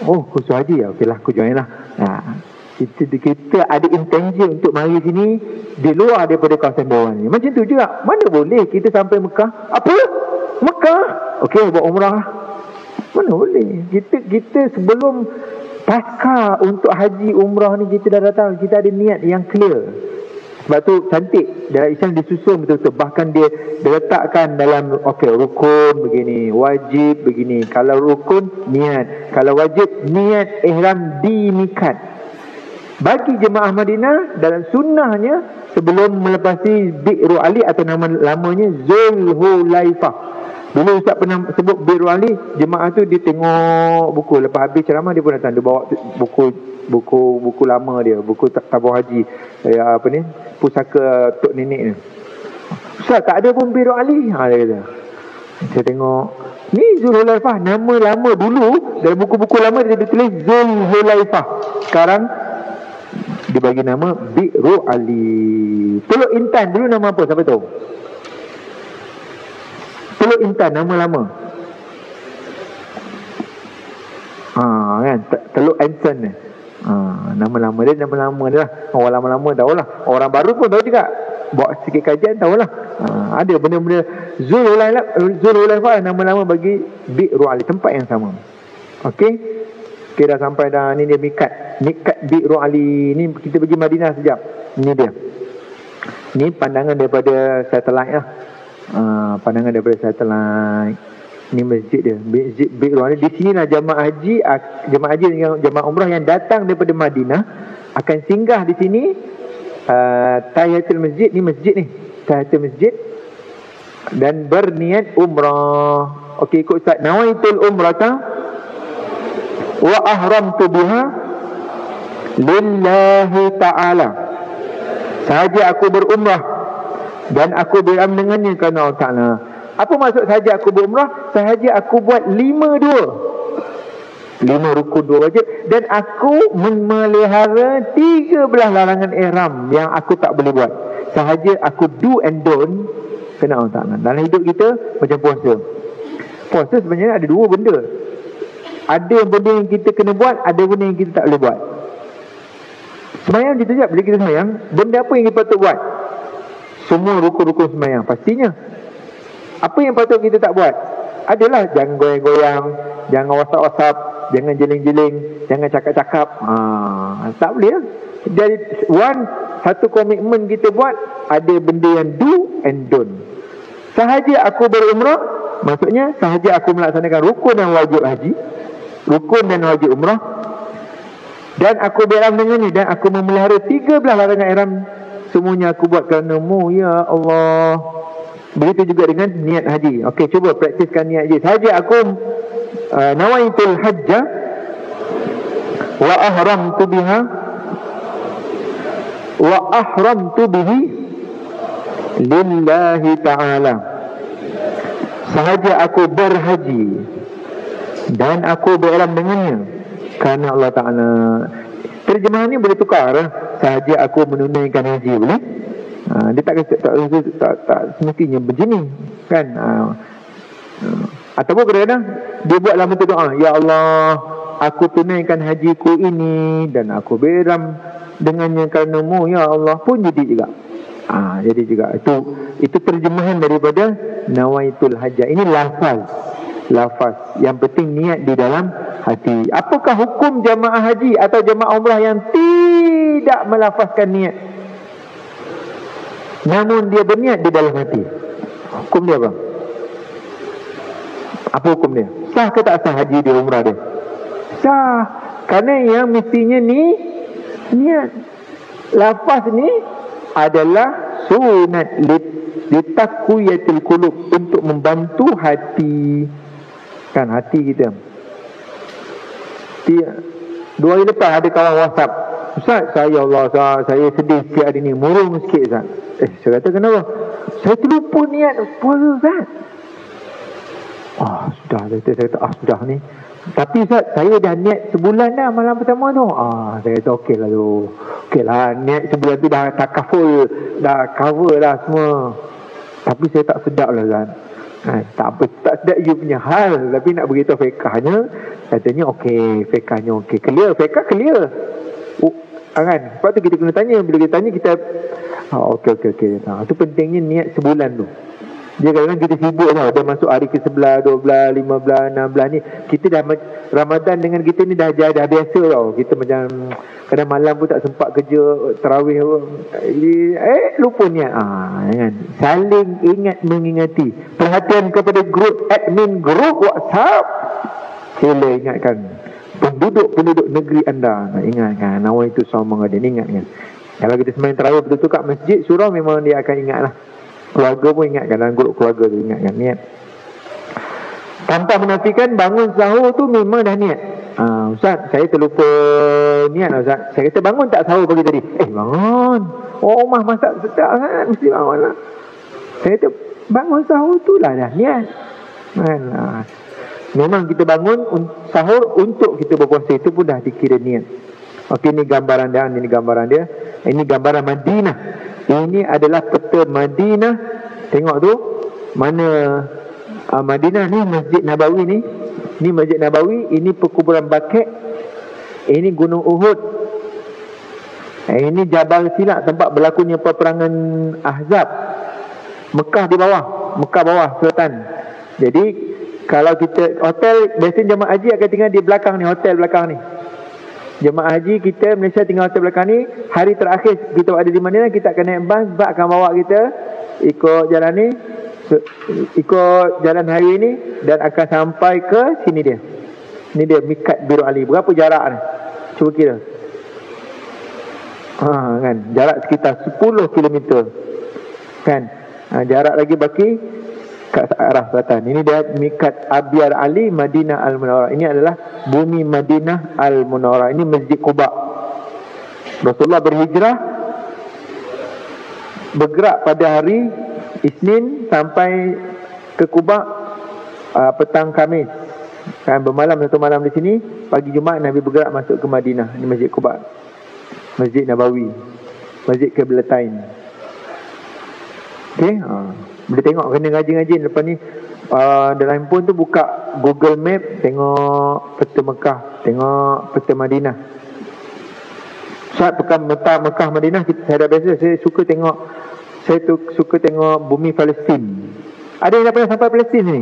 Oh, kursus haji ya. Okeylah, aku join lah. Kita ada intention untuk mari sini di luar daripada kawasan bawah ni. Macam tu juga. Mana boleh kita sampai Mekah? Apa? Mekah? Okey, buat umrah. Mana boleh? Kita sebelum pasca untuk haji umrah ni, kita dah datang, kita ada niat yang clear. Sebab tu cantik. Dalam Islam disusun betul-betul. Bahkan dia letakkan dalam rukun begini, wajib begini. Kalau rukun, niat. Kalau wajib, niat ihram di mikat. Bagi jemaah Madinah, dalam sunnahnya, sebelum melepasi Bi'ru Ali atau nama lamanya Zulhulaifah. Dulu Ustaz pernah sebut Bi'ru Ali, jemaah tu dia tengok buku. Lepas habis ceramah dia pun datang. Dia bawa buku lama dia, buku tabur haji, pusaka Tok Nenek ni. Ustaz, tak ada pun Bi'ru Ali. Dia kata. Saya tengok, ni Zulhulaifah, nama lama dulu. Dalam buku-buku lama dia tulis Zulhulaifah. Sekarang dia bagi nama Bi'ru Ali. Teluk Intan dulu nama apa? Siapa tahu? Teluk Intan nama lama. Kan? Teluk Anson ni. Nama lama dia lah. Orang lama-lama tahulah. Orang baru pun tahu juga. Buat sikit kajian tahulah. Ada benda-benda Zulhulaifah nama lama bagi Bi'ru Ali, tempat yang sama. Okey. Okay, dah sampai dah. Ni dia mikat Bi'ru Ali. Ni kita pergi Madinah sekejap. Ni dia. Ni pandangan daripada satelit lah. Pandangan daripada satelit. Ni masjid dia, Masjid Bi'ru Ali. Di sinilah jemaah haji dengan jemaah umrah yang datang daripada Madinah akan singgah di sini. Tahiyatul masjid. Ni masjid ni, tahiyatul masjid, dan berniat umrah. Okey, ikut Ustaz. Nawaitul umrata wa ahramtu biha lillahi ta'ala. Sahaja aku berumrah dan aku beram dengannya kerana Allah Ta'ala. Apa maksud sahaja aku berumrah? Sahaja aku buat 5 rukun 2 wajib, dan aku memelihara 13 larangan ihram yang aku tak boleh buat. Sahaja aku do and don't kerana Allah Ta'ala. Dalam hidup kita macam puasa. Puasa sebenarnya ada 2 benda. Ada benda yang kita kena buat, ada benda yang kita tak boleh buat. Semayang kita sekejap. Bila kita semayang, benda apa yang kita patut buat? Semua rukun-rukun semayang pastinya. Apa yang patut kita tak buat? Adalah jangan goyang-goyang, jangan whatsapp-whatsapp, jangan jeling-jeling, jangan cakap-cakap. Tak boleh lah. Jadi satu komitmen kita buat, ada benda yang do and don't. Sahaja aku berumrah, maksudnya sahaja aku melaksanakan rukun dan wajib haji, rukun dan wajib umrah, dan aku beram dengannya, dan aku memelihara 13 larangan ihram, semuanya aku buat kerana-Mu ya Allah. Begitu juga dengan niat haji. Okey, cuba praktiskan niat haji. Sahaja aku nawaitul hajja wa ahramtu biha wa ahramtu bihi lillahi ta'ala. Sahaja aku berhaji dan aku beram dengannya kerana Allah Ta'ala. Terjemahan ni boleh tukar. Sahaja aku menunaikan haji, boleh? Dia tak semestinya begini, kan? Ataupun kadang-kadang dia buat lama tu doa, ya Allah, aku tunaikan hajiku ini dan aku beram dengannya kerana-Mu ya Allah, pun jadi juga. Jadi juga itu terjemahan daripada nawaitul hajjah. Ini lafaz. Yang penting niat di dalam hati. Apakah hukum jamaah haji atau jamaah umrah yang tidak melafazkan niat, namun dia berniat di dalam hati? Hukum dia apa? Apa hukum dia? Sah ke tak sah haji dia, umrah dia? Sah. Kerana yang mestinya ni niat. Lafaz ni adalah sunat litakwiyatil qulub, untuk membantu hati. Kan hati kita. Dua hari lepas ada kawan WhatsApp, Ustaz, saya sedih sikit hari ni, murung sikit Ustaz. Saya kata kenapa? Saya terlupa niat puasa Ustaz. Sudah. Saya kata sudah ni. Tapi Ustaz, saya dah niat sebulan dah malam pertama tu. Saya kata okey lah tu. Okey lah, niat sebulan tu dah takaful, dah cover lah semua. Tapi saya tak sedap lah Ustaz. Tak apa, tak sedap you punya hal. Tapi nak beritahu fiqahnya, katanya okey, fiqahnya okey. Clear, fiqah clear. Kan? Sebab tu kita kena tanya. Bila kita tanya, kita okey. Itu pentingnya niat sebulan tu. Dia kadang-kadang kita sibuk tau. Dah masuk hari ke-11, 12, 15, 16 ni. Kita dah Ramadan dengan kita ni dah biasa tau. Kita macam kadang malam pun tak sempat kerja, tarawih pun. Lupa niat. Kan? Saling ingat mengingati. Perhatian kepada grup admin grup WhatsApp. Sila ingatkan penduduk-penduduk negeri anda. Ingatkan nawaitu shauma ghadin. Ingatkan. Kalau kita sembahyang tarawih betul-betul kat masjid surau, memang dia akan ingat lah. Keluarga pun ingatkan, dalam grup keluarga tu ingatkan niat. Tanpa menafikan bangun sahur tu memang dah niat. Ustaz, saya terlupa niat lah Ustaz. Saya kata bangun tak sahur pagi tadi? Bangun. Mah masak sedap sangat, mesti bangun lah. Saya kata bangun sahur tu lah dah niat. Memang kita bangun sahur untuk kita berpuasa, itu pun dah dikira niat. Okey, ini gambaran dia. Ini gambaran Madinah. Ini adalah peta Madinah. Tengok tu. Mana Madinah ni, Masjid Nabawi ni. Ini Masjid Nabawi. Ini perkuburan Baqi'. Ini Gunung Uhud. Ini Jabal Silak, tempat berlakunya peperangan Ahzab. Mekah di bawah. Mekah bawah selatan. Jadi kalau kita hotel, biasanya jemaah haji akan tinggal di belakang ni, hotel belakang ni. Jemaah haji kita Malaysia tinggal hotel belakang ni. Hari terakhir kita ada di mana, kita akan naik bas. Bas akan bawa kita ikut jalan ni, ikut jalan highway ni, dan akan sampai ke sini dia. Ni dia Mikat Biru Ali. Berapa jarak ni? Cuba kira. Kan, jarak sekitar 10 km. Kan? Jarak lagi baki ke arah selatan. Ini dia Mikat Abyar Ali, Madinah Al-Munawwarah. Ini adalah bumi Madinah Al-Munawwarah. Ini Masjid Quba. Rasulullah berhijrah, bergerak pada hari Isnin sampai ke Quba petang Khamis. Kan, bermalam satu malam di sini. Pagi Jumaat Nabi bergerak masuk ke Madinah. Ini Masjid Quba, Masjid Nabawi, Masjid Qiblatain. Okey, boleh tengok, kena ngaji-ngaji lepas ni. Dalam handphone tu buka Google Map, tengok peta Mekah, tengok peta Madinah. Saat Mekah Madinah, saya dah biasa, saya suka tengok bumi Palestin. Ada yang dah pernah sampai Palestin ni?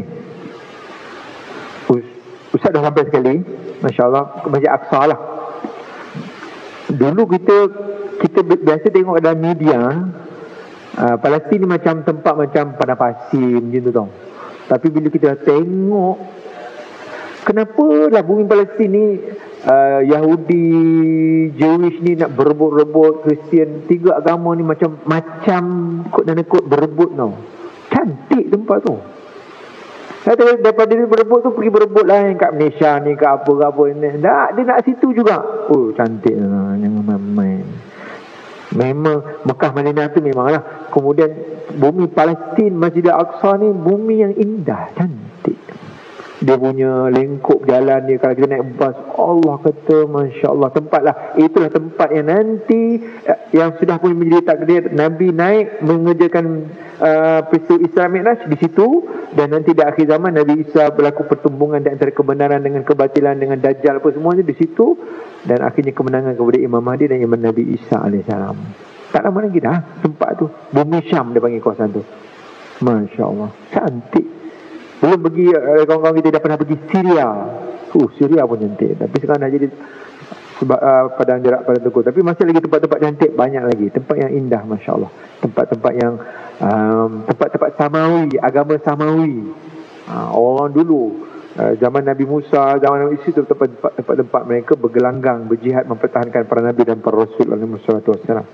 Ustaz dah sampai sekali, Masya-Allah, ke Masjid Aqsa lah. Dulu kita biasa tengok dalam media, Palestin ni macam tempat macam padang pasir macam tu tau. Tapi bila kita tengok, kenapa lah bumi Palestin ni Yahudi, Jewish ni nak berebut-rebut, Kristian, tiga agama ni macam kod dan kod berebut tau. Cantik tempat tu. Saya daripada dia berebut tu, pergi berebut lah yang kat Malaysia ni, kat apa-apa ni. Dia nak situ juga. Cantik lah, jangan main-main. Memang Mekah Madinah tu memanglah. Kemudian bumi Palestin, Masjid Al-Aqsa ni bumi yang indah, cantik. Dia punya lengkuk jalan dia, kalau kita naik bas, Allah kata Masya Allah, tempat lah. Itulah tempat yang nanti yang sudah pun menjadi takdir Nabi naik mengerjakan peristiwa Isra Mi'raj di situ. Dan nanti di akhir zaman Nabi Isa berlaku pertumbungan di antara kebenaran dengan kebatilan, dengan Dajjal apa semuanya di situ. Dan akhirnya kemenangan kepada Imam Mahdi dan Imam Nabi Isa AS. Tak lama lagi dah tempat tu, bumi Syam dia panggil kawasan tu. Masya Allah, cantik. Belum pergi, kawan-kawan kita dah pernah pergi Syria. Syria pun cantik. Tapi sekarang dah jadi padang jerak, padang teguh. Tapi masih lagi tempat-tempat cantik, banyak lagi. Tempat yang indah, Masya Allah. Tempat-tempat yang tempat-tempat Samawi, agama Samawi. Orang dulu, zaman Nabi Musa, zaman Nabi Isa, tempat-tempat mereka bergelanggang, berjihad, mempertahankan para Nabi dan para Rasul alaihi wassalam.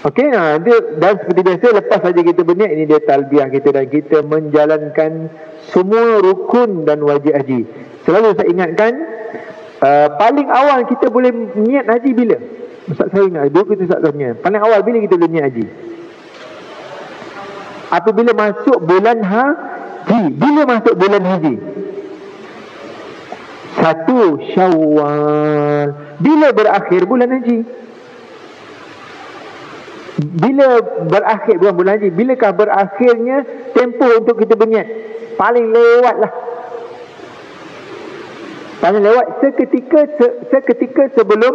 Okey, dan seperti biasa, lepas saja kita berniat, ini dia talbiah kita, dan kita menjalankan semua rukun dan wajib haji. Selalu saya ingatkan, paling awal kita boleh niat haji bila? Ustaz saya ingat, dulu kita Ustaz tanya, paling awal bila kita boleh niat haji? Apabila masuk bulan haji. Bila masuk bulan haji? 1 Syawal. Bila berakhir bulan haji? Bila berakhir bulan haji? Bilakah berakhirnya tempoh untuk kita berniat? Paling lewat lah. Paling lewat seketika sebelum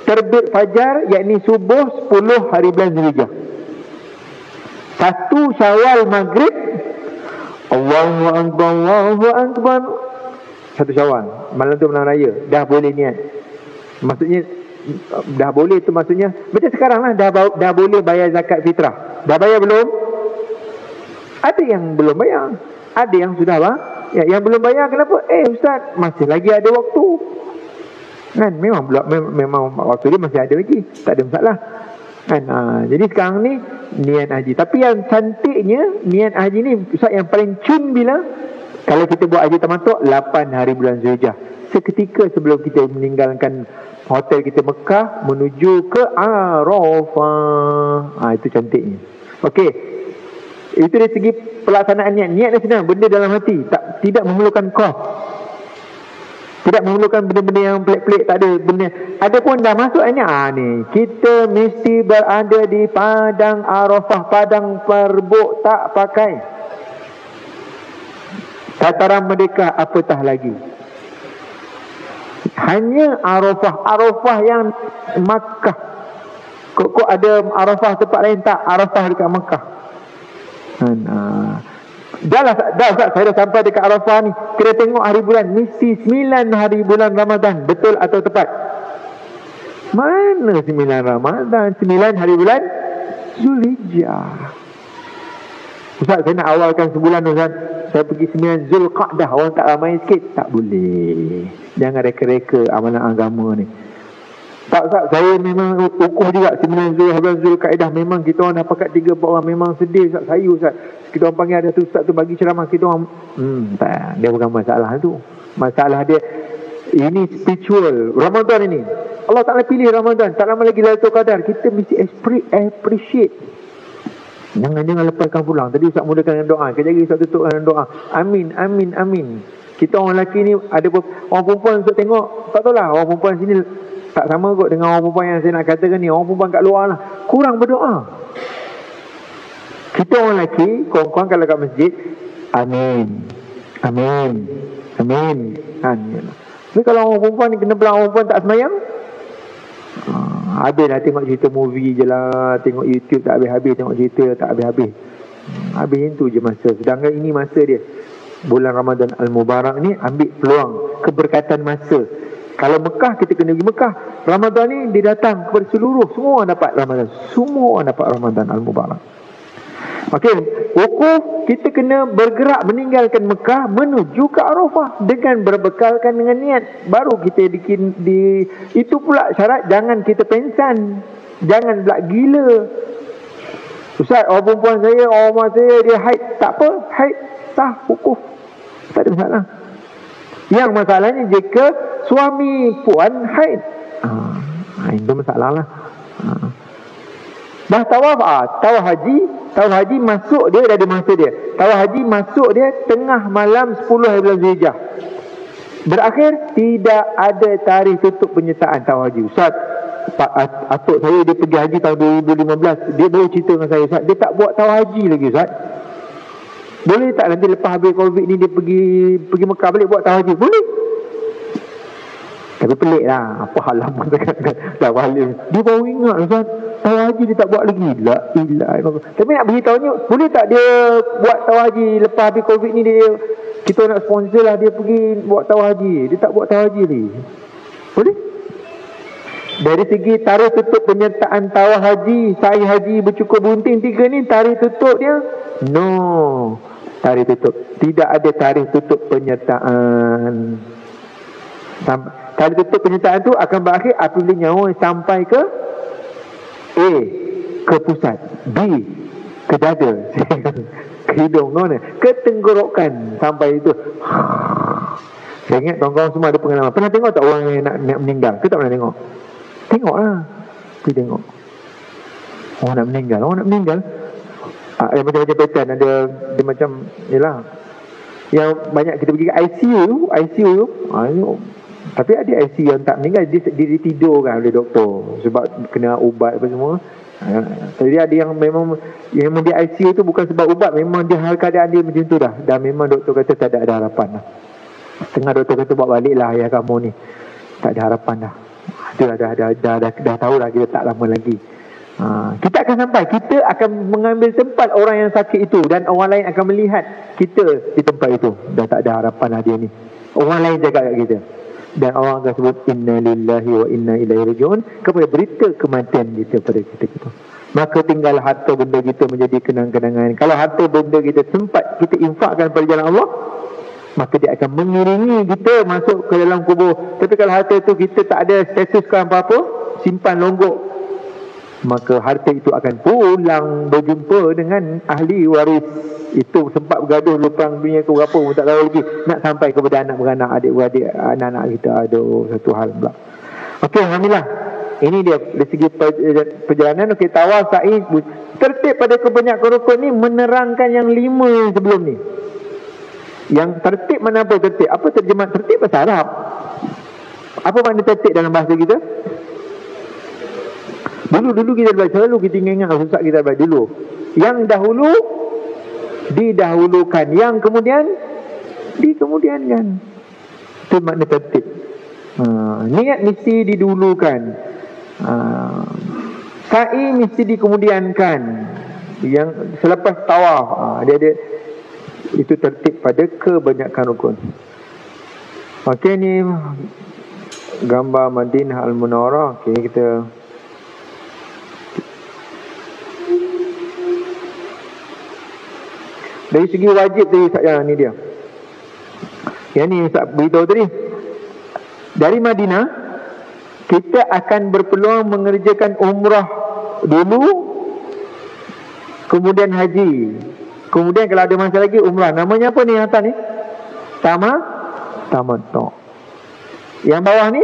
terbit fajar, yakni subuh 10 hari bulan Zulhijjah. 1 Syawal maghrib, Allahu Akbar, Allahu Akbar. 1 Syawal, malam tu malam raya, dah boleh niat. Maksudnya dah boleh tu maksudnya macam sekarang lah, dah boleh bayar zakat fitrah. Dah bayar belum? Ada yang belum bayar, ada yang sudah yang belum bayar. Kenapa? Ustaz, masih lagi ada waktu kan. Memang waktu dia masih ada lagi, tak ada masalah kan. Jadi sekarang ni niat haji. Tapi yang cantiknya niat haji ni Ustaz, yang paling cun bila kalau kita buat haji tamattu' 8 hari bulan Zulhijjah, seketika sebelum kita meninggalkan hotel kita Mekah menuju ke Arafah. Itu cantiknya. Okey, itu dari segi pelaksanaan niat. Niat dia senang, benda dalam hati, tidak memerlukan kos, tidak memerlukan benda-benda yang pelik-pelik, tak ada benda. Ada pun dah masuk niat ni, kita mesti berada di padang Arafah, padang perbuk, tak pakai dataran merdeka, apatah lagi. Hanya Arafah yang Makkah. Kok ada Arafah tempat lain? Tak, Arafah dekat Makkah. Dah Ustaz, saya dah sampai dekat Arafah ni, kena tengok hari bulan. Mesti 9 hari bulan Ramadan. Betul atau tepat? Mana 9 Ramadan? 9 hari bulan Zulhijjah. Ustaz, saya nak awalkan sebulan Ustaz, saya pergi 9 Zulqa'dah, orang tak ramai sikit. Tak boleh. Jangan reka-reka amalan agama ni. Tak Ustaz, saya memang ukuh juga 9 Zulqa'dah. Memang kita orang dah pakat 3-4 orang. Memang sedih Ustaz, saya Ustaz. Kita orang panggil ada tu Ustaz tu bagi ceramah, kita orang tak, dia bukan masalah tu. Masalah dia ini spiritual. Ramadan ini Allah Ta'ala pilih Ramadan, tak lama lagi Lailatul Qadar. Kita mesti appreciate. Jangan lepaskan pulang. Tadi Ustaz mulakan dengan doa, kejap lagi Ustaz tutup dengan doa. Amin, amin, amin. Kita orang lelaki ni, ada orang perempuan Ustaz tengok, tak tahulah orang perempuan sini tak sama kot dengan orang perempuan yang saya nak katakan ni. Orang perempuan kat luar lah kurang berdoa. Kita orang lelaki, korang kalau kat masjid, amin, amin, amin. Tapi kalau orang perempuan ni kena belah orang perempuan tak semayang, habis lah tengok cerita movie je lah, tengok YouTube tak habis-habis, tengok cerita tak habis-habis. Habis itu je masa. Sedangkan ini masa dia, bulan Ramadan Al-Mubarak ni, ambil peluang keberkatan masa. Kalau Mekah, kita kena pergi Mekah. Ramadan ni dia datang kepada seluruh, semua orang dapat Ramadan, semua orang dapat Ramadan Al-Mubarak. Okey, wukuf, kita kena bergerak meninggalkan Mekah menuju ke Arafah dengan berbekalkan dengan niat. Baru kita itu pula syarat, jangan kita pensan, jangan pula gila. Ustaz, orang perempuan saya, orang rumah saya dia haid, tak apa, haid sah wukuf, tak ada masalah. Yang masalahnya jika suami puan haid, itu masalah lah. Dah tawaf, tawaf haji masuk dia, dah ada masa dia. Tawaf haji masuk dia tengah malam 10 hari bulan Zulhijjah. Berakhir, tidak ada tarikh tutup penyertaan tawaf haji. Ustaz, atuk saya dia pergi haji tahun 2015, dia baru cerita dengan saya, Ustaz, dia tak buat tawaf haji lagi Ustaz. Boleh tak nanti lepas habis Covid ni dia pergi Mekah balik buat tawaf haji? Boleh. Tapi pelik lah, apa halaman tak balik. Dia baru ingat Ustaz, tawaf haji dia tak buat lagi. La ilaha. Tapi nak beritahunya, boleh tak dia buat tawaf haji lepas habis Covid ni, kita nak sponsor lah dia pergi buat tawaf haji. Dia tak buat tawaf haji lagi. Boleh? Dari segi tarikh tutup penyertaan tawaf haji, sa'i haji, bercukur bunting 3 ni, tarikh tutup dia no. Tarikh tutup, tidak ada tarikh tutup penyertaan. Tarikh tutup penyertaan tu akan berakhir apabila nyawa sampai ke A, ke pusat, B, ke dada, ke hidung, ke tenggorokan, sampai itu. Saya ingat kawan-kawan semua ada pengalaman. Pernah tengok tak orang yang nak meninggal? Ke tak pernah tengok? Tengok lah. Pergi tengok orang nak meninggal. Ada macam-macam pattern. Ada macam, yelah, yang banyak kita pergi ke ICU tu, tapi ada ICU yang tak meninggal, dia ditidurkan oleh doktor sebab kena ubat apa semua. Jadi ada yang memang di ICU tu bukan sebab ubat, memang dia keadaan dia macam tu dah. Dan memang doktor kata tak ada harapan dah. Setengah doktor kata buat balik lah ayah kamu ni, tak ada harapan dah. Dah tahu lah kita tak lama lagi. Kita akan sampai, kita akan mengambil tempat orang yang sakit itu, dan orang lain akan melihat kita di tempat itu. Dah tak ada harapan lah dia ni. Orang lain jaga kat kita, dan orang akan sebut inna lillahi wa inna ilaihi raji'un kepada berita kematian kita pada kita. Maka tinggal harta benda kita menjadi kenang-kenangan. Kalau harta benda kita sempat kita infakkan pada jalan Allah, maka dia akan mengiringi kita masuk ke dalam kubur. Tapi kalau harta itu kita tak ada statuskan apa-apa, simpan longgok, maka harta itu akan pulang berjumpa dengan ahli waris. Itu sempat bergaduh perang dunia ke berapa pun tak tahu lagi, nak sampai kepada anak beranak, adik-beradik, anak-anak kita. Aduh, satu hal pula. Okey, alhamdulillah. Ini dia dari segi perjalanan. Okey, tawaf, sa'i, tertib pada kebanyakan rukun ni menerangkan yang 5 sebelum ni. Yang tertib mana apa tertib? Apa terjemahan tertib bahasa Arab? Apa makna tertib dalam bahasa kita? Dulu kita belajar, selalu kita ingat susah kita belajar dulu. Yang dahulu didahulukan, yang kemudian dikemudiankan. Itu makna tertib. Niat mesti didulukan, sa'i mesti dikemudiankan, yang selepas tawaf. Dia itu tertib pada kebanyakan rukun. Okey, ni gambar Madinah Al-Munawwarah. Okey, kita dari segi wajib tadi saja, ni dia. Yang ni Ustaz beritahu tadi. Dari Madinah kita akan berpeluang mengerjakan umrah dulu, kemudian haji, kemudian kalau ada masa lagi umrah. Namanya apa ni atas ni? Tamattu. Yang bawah ni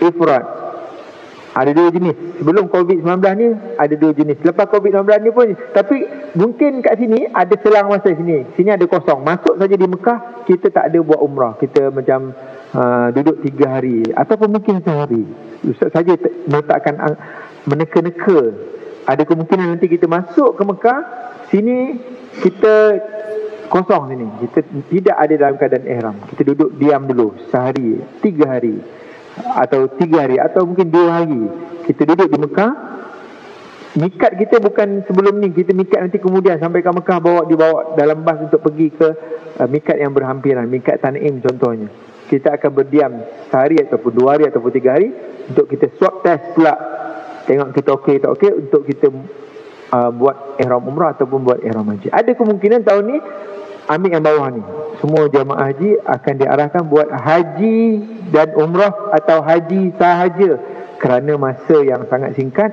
ifrad. Ada 2 jenis. Sebelum COVID-19 ni ada 2 jenis. Lepas COVID-19 ni pun, tapi mungkin kat sini ada selang masa sini. Sini ada kosong. Masuk saja di Mekah, kita tak ada buat umrah. Kita macam duduk 3 hari ataupun mungkin sehari. Ustaz saja meletakkan meneka-neka. Ada kemungkinan nanti kita masuk ke Mekah, sini kita kosong sini. Kita tidak ada dalam keadaan ihram. Kita duduk diam dulu sehari, 3 hari. Atau 3 hari, atau mungkin 2 hari kita duduk di Mekah. Mikat kita bukan sebelum ni, kita mikat nanti kemudian sampai ke Mekah, dibawa dalam bas untuk pergi ke mikat yang berhampiran, mikat Tan'im contohnya. Kita akan berdiam sehari ataupun 2 hari ataupun 3 hari untuk kita swab test pula, tengok kita okey tak okey, untuk kita buat ihram umrah ataupun buat ihram haji. Ada kemungkinan tahun ni ambil yang bawah ni, semua jamaah haji akan diarahkan buat haji dan umrah atau haji sahaja, kerana masa yang sangat singkat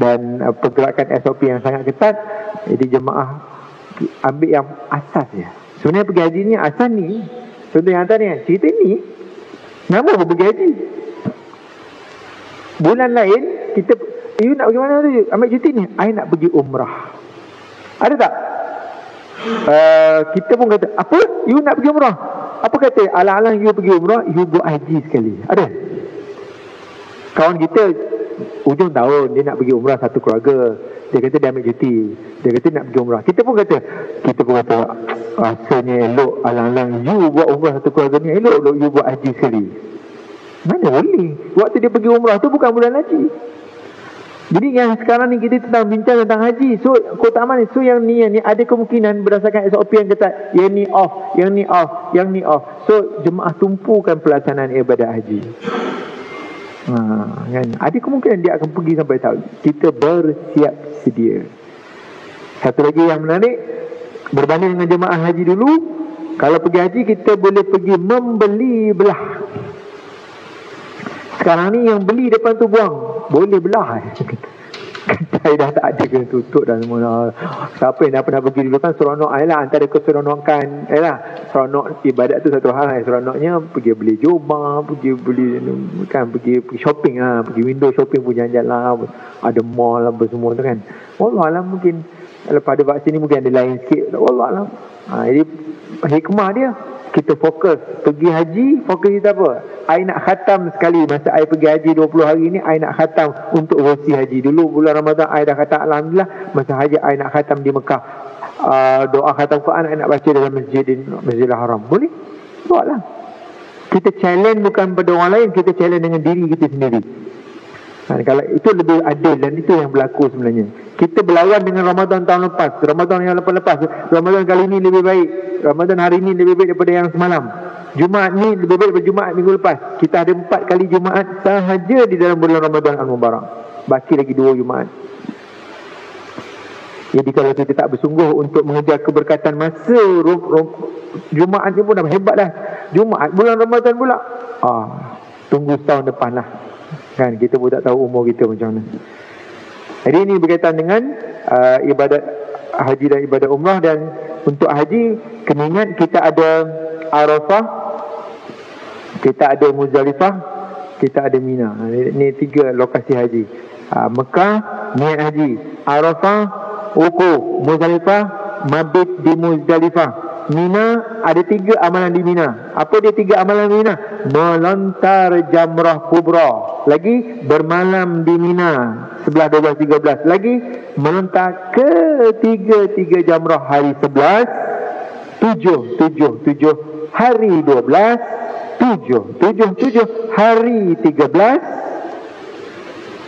dan pergerakan SOP yang sangat ketat. Jadi jemaah ambil yang asas je. Sebenarnya pergi haji ni asas ni, contoh yang atas ni, cerita ni nama apa pergi haji. Bulan lain kita, you nak pergi mana tu? Ambil cuti ni, I nak pergi umrah. Ada tak? Kita pun kata, apa? You nak pergi umrah? Apa kata? Alang-alang you pergi umrah, you buat haji sekali. Ada? Kawan kita ujung tahun dia nak pergi umrah satu keluarga, dia kata dia ambil cuti, dia kata nak pergi umrah. Kita pun kata rasanya elok alang-alang you buat umrah satu keluarga ni, elok you buat haji sekali. Mana boleh? Waktu dia pergi umrah tu bukan bulan haji. Jadi yang sekarang ni kita tentang bincang tentang haji. So keutamaan ni, so yang ni ada kemungkinan berdasarkan SOP yang ketat, yang ni off, yang ni off, yang ni off. So jemaah tumpukan pelaksanaan ibadat haji. Kan? Ada kemungkinan dia akan pergi sampai tahun. Kita bersiap sedia. Satu lagi yang menarik, berbanding dengan jemaah haji dulu, kalau pergi haji kita boleh pergi membeli belah. Sekarang ni yang beli depan tu buang, boleh belah. Kedai dah tak ada, kena tutup dan semua. Siapa yang dah pernah pergi dulu kan, seronok lah, antara keseronokan seronok ibadat tu satu hal. Seronoknya pergi beli jubah, pergi beli kan, pergi shopping lah, pergi window shopping pun jalan-jalan lah, ada mall apa semua tu kan. Wallahualam, mungkin lepas ada vaksin ni mungkin ada lain sikit, wallahualam. Jadi hikmah dia, kita fokus pergi haji. Fokus kita apa? I nak khatam sekali. Masa I pergi haji 20 hari ni, I nak khatam untuk versi haji. Dulu bulan Ramadan I dah khatam, alhamdulillah. Masa haji I nak khatam di Mekah, doa khatam Quran I nak baca dalam Masjidil Haram. Boleh? Buatlah. Kita challenge bukan pada orang lain, kita challenge dengan diri kita sendiri. Kalau itu lebih adil, dan itu yang berlaku sebenarnya. Kita berlawan dengan Ramadan tahun lepas, Ramadan yang lepas-lepas. Ramadan kali ini lebih baik, Ramadan hari ini lebih baik daripada yang semalam. Jumaat ni lebih baik daripada Jumaat minggu lepas. Kita ada 4 kali Jumaat sahaja di dalam bulan Ramadan Al-Mubarak. Baki lagi 2 Jumaat. Jadi kalau kita tak bersungguh untuk mengejar keberkatan masa Jumaat ni pun dah hebat dah. Jumaat bulan Ramadan pula, tunggu setahun depan lah. Kan kita pun tak tahu umur kita macam mana. Jadi ini berkaitan dengan ibadat haji dan ibadat umrah. Dan untuk haji, kena ingat kita ada Arafah, kita ada Muzdalifah, kita ada Mina. Ini 3 lokasi haji. Mekah niat haji, Arafah wukuf, Muzdalifah mabit di Muzdalifah, Mina ada 3 amalan di Mina. Apa dia 3 amalan di Mina? Melontar jamrah kubra, lagi bermalam di Mina 11, 12, 13, lagi melontar ketiga jamrah hari 11, 7 hari 12, 7 hari 13,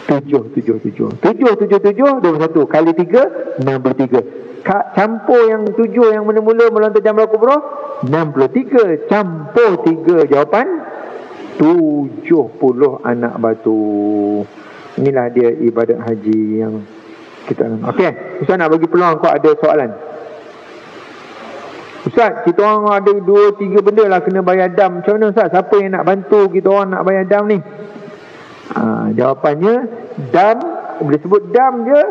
7 21 kali 3 63. Campur yang 7 yang mula-mula melontar jamrah kubra 63, campur 3 jawapan 70 anak batu. Inilah dia ibadat haji yang kita. Okey, Ustaz nak bagi peluang kau ada soalan. Ustaz, kita orang ada 2-3 benda lah kena bayar dam. Macam mana Ustaz? Siapa yang nak bantu kita orang nak bayar dam ni? Jawapannya, dam, boleh sebut dam je,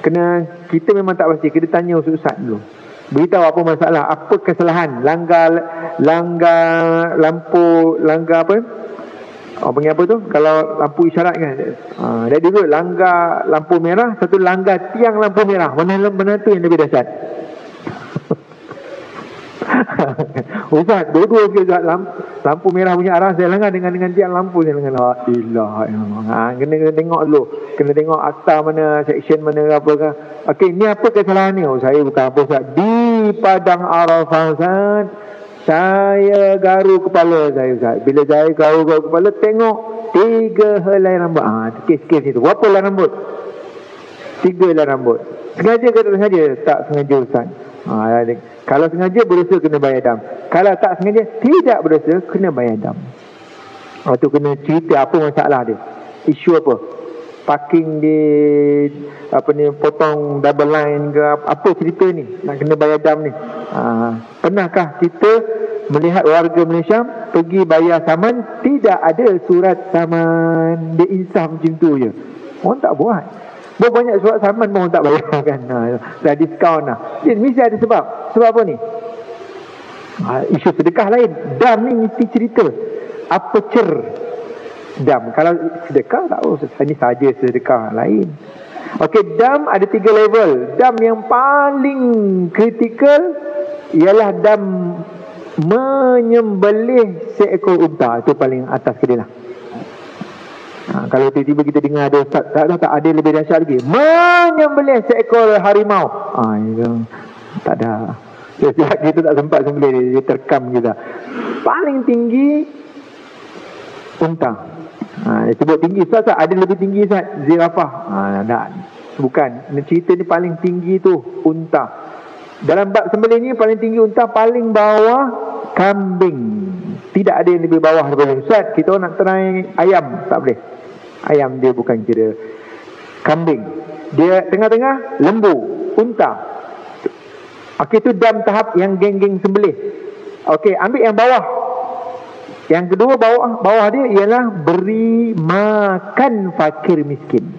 kena, kita memang tak pasti, kena tanya ustaz dulu, beritahu apa masalah, apa kesalahan, langgar lampu, langgar apa, panggil apa tu, kalau lampu isyarat kan, dari dulu langgar lampu merah, satu langgar tiang lampu merah, mana tu yang lebih dahsyat? Ustaz, dua-dua ke lampu merah punya arah saya langgar dengan tiang lampu saya langgar. La ilaha illallah. Kena tengok dulu. Kena tengok akta mana, section mana, apa ke. Okey, ni apa kesalahan ni? Saya bukan apa Ustaz. Di Padang Arafah Ustaz, saya garu kepala saya Ustaz. Bila saya garu kepala, tengok 3 helai rambut. Kes itu. Berapa helai rambut? 3 helai rambut. Sengaja ke tak sengaja? Tak sengaja Ustaz. Kalau sengaja berdosa kena bayar dam. Kalau tak sengaja tidak berdosa kena bayar dam. Tu kena cerita apa masalah dia. Isu apa? Parking di potong double line ke apa cerita ni? Nak kena bayar dam ni. Pernahkah kita melihat warga Malaysia pergi bayar saman, tidak ada surat saman, dia insaf macam tu je. Orang tak buat. Banyak surat saman pun orang tak bayar kan. Dah diskaun lah. Dia mesti ada sebab. Sebab apa ni? Isu sedekah lain. Dam ni mesti cerita apa dam. Kalau sedekah tak tahu, ini saja sedekah lain. Okey, dam ada 3 level. Dam yang paling kritikal ialah dam menyembelih seekor unta. Itu paling atas ke dia lah. Kalau tiba-tiba kita dengar ada ustaz, tak ada lebih dahsyat lagi, menyembelih seekor harimau. Tak ada. Kita tak sempat sembelih, dia terkam kita. Paling tinggi unta. Dia sebut tinggi ustaz, ada lebih tinggi ustaz, zirafah. Tak. Bukan. Cerita ni paling tinggi tu unta. Dalam bab sembelih ni paling tinggi unta, paling bawah kambing. Tidak ada yang lebih bawah daripada ustaz. Kita nak try ayam, tak boleh. Ayam dia bukan kira. Kambing dia tengah-tengah, lembu, unta. Okey, itu dam tahap yang geng-geng sembelih. Okey, ambil yang bawah. Yang kedua bawah dia ialah beri makan fakir miskin.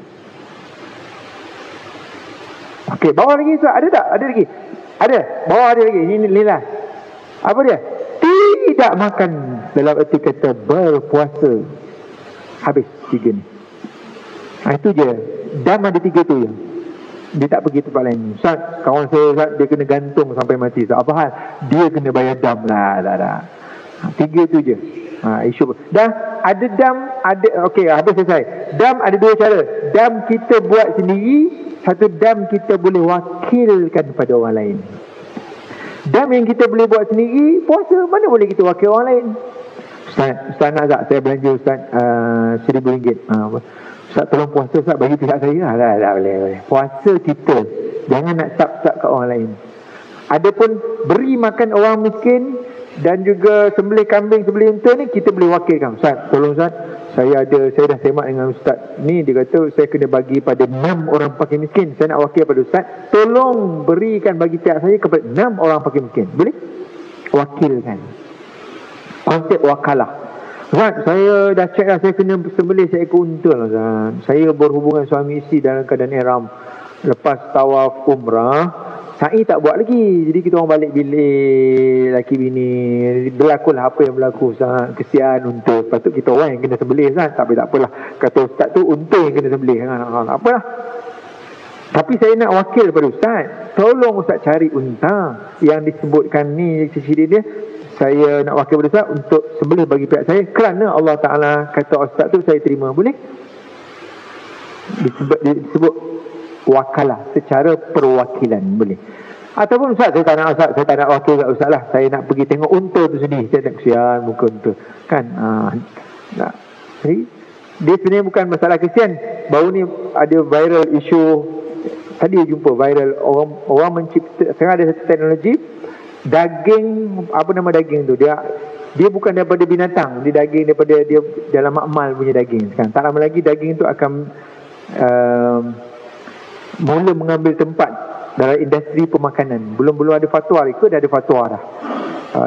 Okey, bawah lagi Ustaz, ada tak? Ada lagi. Ada. Bawah ada lagi. Ini lillah. Apa dia? Tidak makan, dalam erti kata berpuasa. Habis 3 ni. Itu je. Dam ada 3 tu je. Dia tak pergi tempat lain. Ustaz, kawan saya Ustaz, dia kena gantung sampai mati. Ustaz, apa hal? Dia kena bayar dam lah. Tak. 3 tu je. Isu. Dah ada dam, ada. Okey, habis selesai. Dam ada 2 cara. Dam kita buat sendiri, satu dam kita boleh wakilkan pada orang lain. Dam yang kita boleh buat sendiri, puasa mana boleh kita wakil orang lain. Ustaz nak tak saya belanja Ustaz RM1,000. Ustaz tolong puasa Ustaz bagi pihak saya lah. Tak boleh. Puasa kita, jangan nak sab-sab kat orang lain. Adapun beri makan orang miskin dan juga sembelih kambing, sembelih unta ni kita boleh wakilkan. Ustaz tolong Ustaz, saya dah semak dengan Ustaz ni, dia kata saya kena bagi pada 6 orang fakir miskin. Saya nak wakil pada Ustaz, tolong berikan bagi pihak saya kepada 6 orang fakir miskin. Boleh? Wakilkan. Konsep wakalah. Ustaz, saya dah cek lah, saya kena sembelih seekor unta lah Ustaz. Saya berhubungan suami isteri dalam keadaan ihram. Lepas tawaf umrah, sa'i tak buat lagi. Jadi kita orang balik bilik laki bini, berlakulah apa yang berlaku Ustaz. Kesian unta. Patut kita orang yang kena sembelih Ustaz. Tapi tak apalah, kata Ustaz tu unta yang kena sembelih. Tak apalah. Tapi saya nak wakil pada Ustaz, tolong Ustaz cari unta yang disebutkan ni, ciri dia. Saya nak wakil pada Ustaz untuk sembelih bagi pihak saya, kerana Allah Ta'ala kata Ustaz tu saya terima. Boleh? Disebut wakalah, secara perwakilan. Boleh. Ataupun Ustaz, saya tak nak Ustaz, saya tak nak wakil kat Ustaz lah, saya nak pergi tengok unta tu sendiri. Saya tak kesian muka unta kan. Nah. Jadi dia sebenarnya bukan masalah kesian. Baru ni ada viral isu, tadi jumpa viral, orang mencipta, sekarang ada satu teknologi daging, apa nama daging tu, dia bukan daripada binatang, dia daging daripada, dia dalam makmal punya daging. Sekarang tak lama lagi daging tu akan mula mengambil tempat dalam industri pemakanan. Belum ada fatwa, ikut dah ada fatwa dah.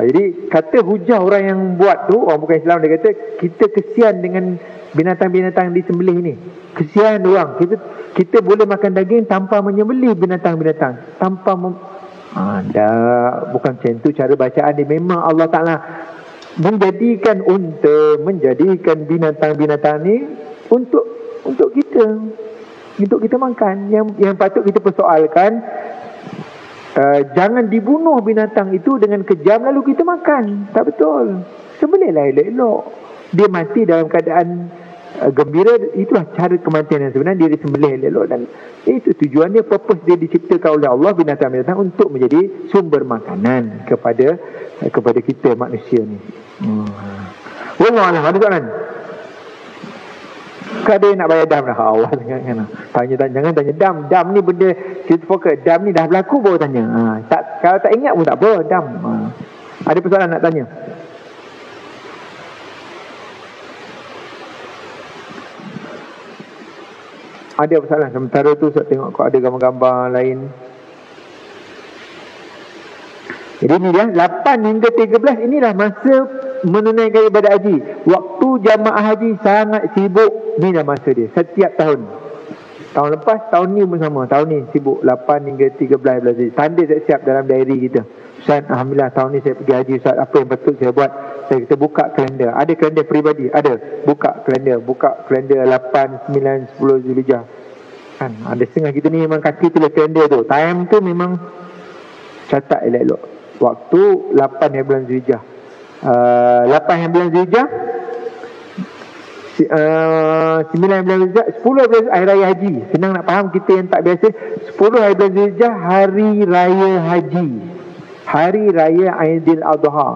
Jadi kata hujah orang yang buat tu, orang bukan Islam, dia kata kita kesian dengan binatang-binatang disembelih ni. Kesian orang. Kita boleh makan daging tanpa menyembelih binatang-binatang, tanpa bukan macam tu cara bacaan dia. Memang Allah Ta'ala menjadikan unta, menjadikan binatang-binatang ni untuk kita makan. Yang patut kita persoalkan, jangan dibunuh binatang itu dengan kejam lalu kita makan. Tak betul. Sembelihlah elok-elok. Dia mati dalam keadaan gembira. Itulah cara kematian yang sebenarnya. Dia disembelih elok-elok, dan itu tujuannya, purpose dia diciptakan oleh Allah, binatang-binatang untuk menjadi sumber makanan kepada kita manusia ni. Wallahualam. Ada soalan? Ada yang nak bayar dam dah awal kan? Tanya jangan tanya dam ni benda kita fokus. Dam ni dah berlaku baru tanya. Kalau tak ingat pun tak apa, dam. Ada persoalan nak tanya? Ada persoalan? Sementara tu saya tengok kau ada gambar-gambar lain. Jadi ni dia 8 hingga 13, inilah masa menunaikan ibadat haji. Waktu jamaah haji sangat sibuk. Ni dah masa dia setiap tahun. Tahun lepas, tahun ni pun sama. Tahun ni sibuk 8 hingga 13 haji. Tanda siap dalam diary kita. Ustaz, Alhamdulillah tahun ni saya pergi haji Ustaz, apa yang patut saya buat? Kita buka kalender. Ada kalender peribadi? Ada. Buka kalender 8, 9, 10 Zulhijjah kan. Ada setengah kita ni memang kaki tulis kalender tu. Time tu memang catat elok-elok. Waktu 8 hari bulan Zulhijjah, 8 hari bulan Zulhijjah, 9 hari bulan Zulhijjah, 10 hari bulan hari raya haji. Senang nak faham kita yang tak biasa. 10 hari bulan Zulhijjah, hari raya haji, hari raya Aidil Adha.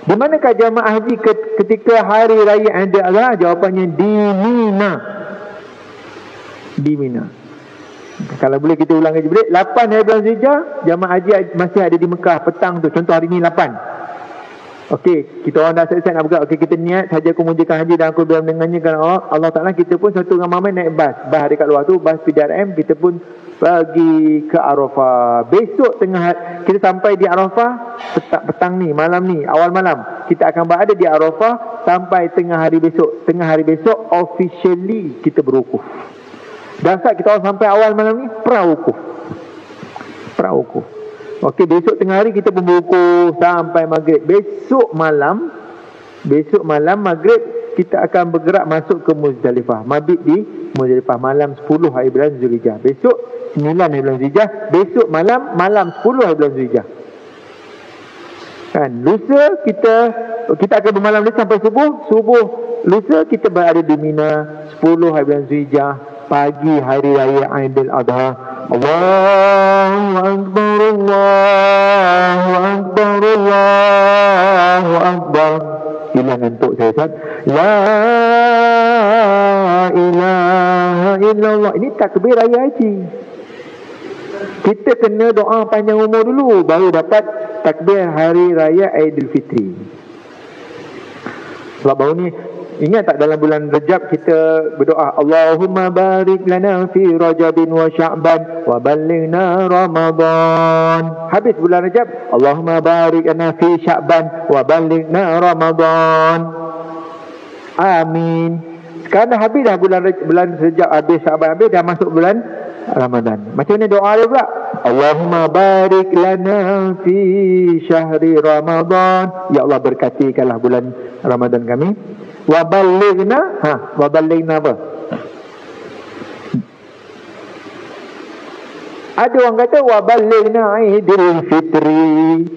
Di manakah jamaah haji ketika hari raya Aidil Adha? Jawapannya di Mina. Di Mina. Kalau boleh kita ulang haji balik. 8 hari bulan Zulhijjah, jamaah haji masih ada di Mekah petang tu. Contoh hari ni 8. Okey, kita orang dah selesai nak bergerak. Okey, kita niat saja aku menunaikan haji dan aku dalam dengannya kerana Allah Ta'ala. Kita pun satu dengan ramai naik bas dekat luar tu, bas PDRM. Kita pun pergi ke Arafah. Besok kita sampai di Arafah petang ni, malam ni, awal malam. Kita akan berada di Arafah sampai tengah hari besok. Tengah hari besok officially kita berwukuf. Dan saat kita orang sampai awal malam ni, pra-wukuf. Okey, besok tengah hari kita pun berwukuf sampai maghrib. Besok malam maghrib kita akan bergerak masuk ke Muzdalifah. Mabit di Muzdalifah malam 10 hari bulan Zulhijjah. Besok 9 hari bulan Zulhijjah. Besok malam 10 hari bulan Zulhijjah. Kan, lusa kita akan bermalam ni sampai subuh. Lusa kita berada di Mina 10 hari bulan Zulhijjah. Pagi hari raya Aidil Adha. Allahu Akbar, Allahu Akbar, Allahu Akbar. hilang ngantuk saya Ustaz. La ilaha illallah. Ini takbir raya haji. Kita kena doa panjang umur dulu, baru dapat takbir hari raya Aidilfitri. Sebab baru ni, ingat tak dalam bulan Rajab kita berdoa, Allahumma barik lana fi Rajabin wa Sya'ban wa ballighna Ramadan. Habis bulan Rajab, Allahumma barik lana fi Sya'ban wa ballighna Ramadan. Amin. Sekarang dah habis dah bulan Rajab habis, Sya'ban habis, dah masuk bulan Ramadan. Macam mana doa dia pula? Allahumma barik lana fi syahri Ramadan. Ya Allah, berkatikanlah bulan Ramadan kami. Wa ballighna, wa ballighna apa? Ada orang kata wa ballighna Aidil Fitri.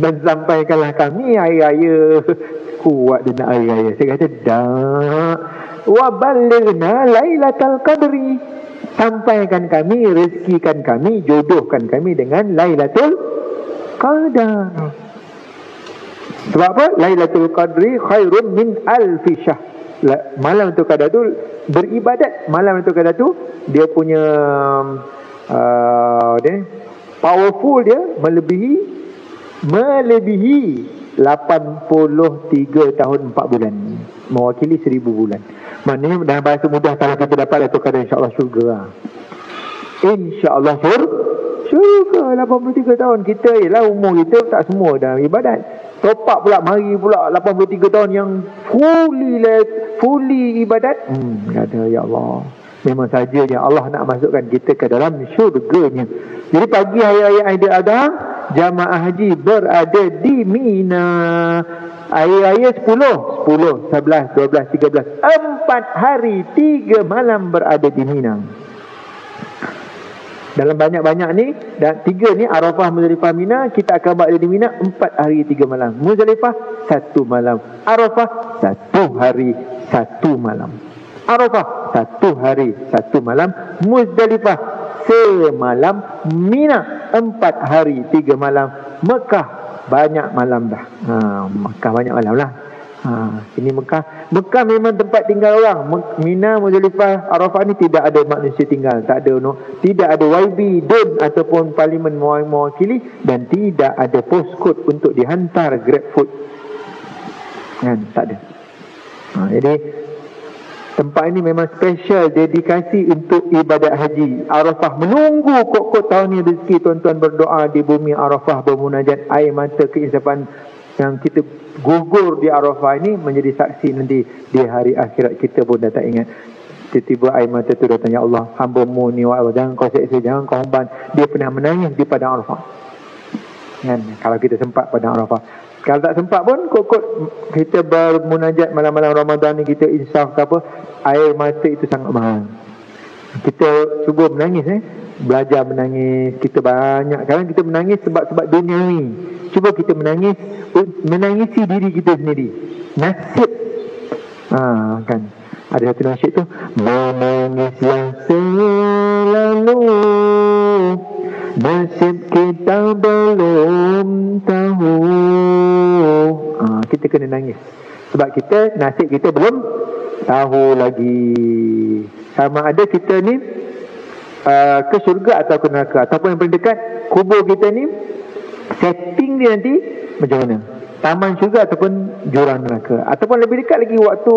Dan sampaikanlah kami hari raya. Kuat dia nak hari raya. Saya kata tak. Wa ballighna Lailatul Qadri. Sampaikan kami, rezekikan kami, jodohkan kami dengan Lailatul Qadar. Sebab apa? Lailatul Qadri khairun min alfi syahr. Malam Lailatul Qadar tu beribadat. Malam Lailatul Qadar tu dia punya powerful dia melebihi 83 tahun 4 bulan, mewakili 1000 bulan. Maknanya dalam bahasa mudah, kalau kita dapat Lailatul Qadar, insyaAllah syurga lah. InsyaAllah syurga. 83 tahun. Kita ialah umur kita tak semua dalam ibadat. Top up pula, mari pula 83 tahun yang fully ibadat. Kata ya Allah, memang sajanya Allah nak masukkan kita ke dalam syurganya. Jadi pagi hari raya Aidiladha, jamaah haji berada di Mina. Hari raya 10, 11, 12, 13, 4 hari 3 malam berada di Mina. Dalam banyak-banyak ni, dan 3 ni Arafah, Muzdalifah, Mina, kita akan berada di Mina 4 hari 3 malam. Muzdalifah 1 malam. Arafah 1 hari 1 malam. Arafah 1 hari 1 malam. Muzdalifah semalam. Mina 4 hari 3 malam. Mekah banyak malam dah. Mekah banyak malam lah. Ini Mekah. Mekah memang tempat tinggal orang. Mina, Muzdalifah, Arafah ni tidak ada manusia tinggal. Tak ada, tidak ada YB, DUN ataupun parlimen mewakili, dan tidak ada postcode untuk dihantar Grab Food. Kan? Tak ada. Jadi tempat ini memang special, dedikasi untuk ibadat haji. Arafah menunggu kok tahun ni rezeki. Tuan-tuan berdoa di bumi Arafah, bermunajat, air mata keinsafan yang kita gugur di Arafah ini menjadi saksi nanti di hari akhirat. Kita pun dah tak ingat. Tiba-tiba air mata tu datang, ya Allah, hamba-Mu ni, jangan kau seksa, jangan kau humban. Dia pernah menangis di padang Arafah. Kan? Kalau kita sempat padang Arafah. Kalau tak sempat pun, kok kita bermunajat malam-malam Ramadan ni, kita insaf ke apa, air mata itu sangat mahal. Kita cuba menangis, belajar menangis. Kita banyak, kadang kita menangis sebab dunia ni. Cuba kita menangisi diri kita sendiri. Nasib. Kan. Ada satu nasyid tu, menangislah selalu, nasib kita belum tahu. Kita kena nangis sebab kita, nasib kita belum tahu lagi. Sama ada kita ni ke syurga atau ke neraka, ataupun yang paling dekat, kubur kita ni setting dia nanti macam mana, taman syurga ataupun jurang neraka. Ataupun lebih dekat lagi, waktu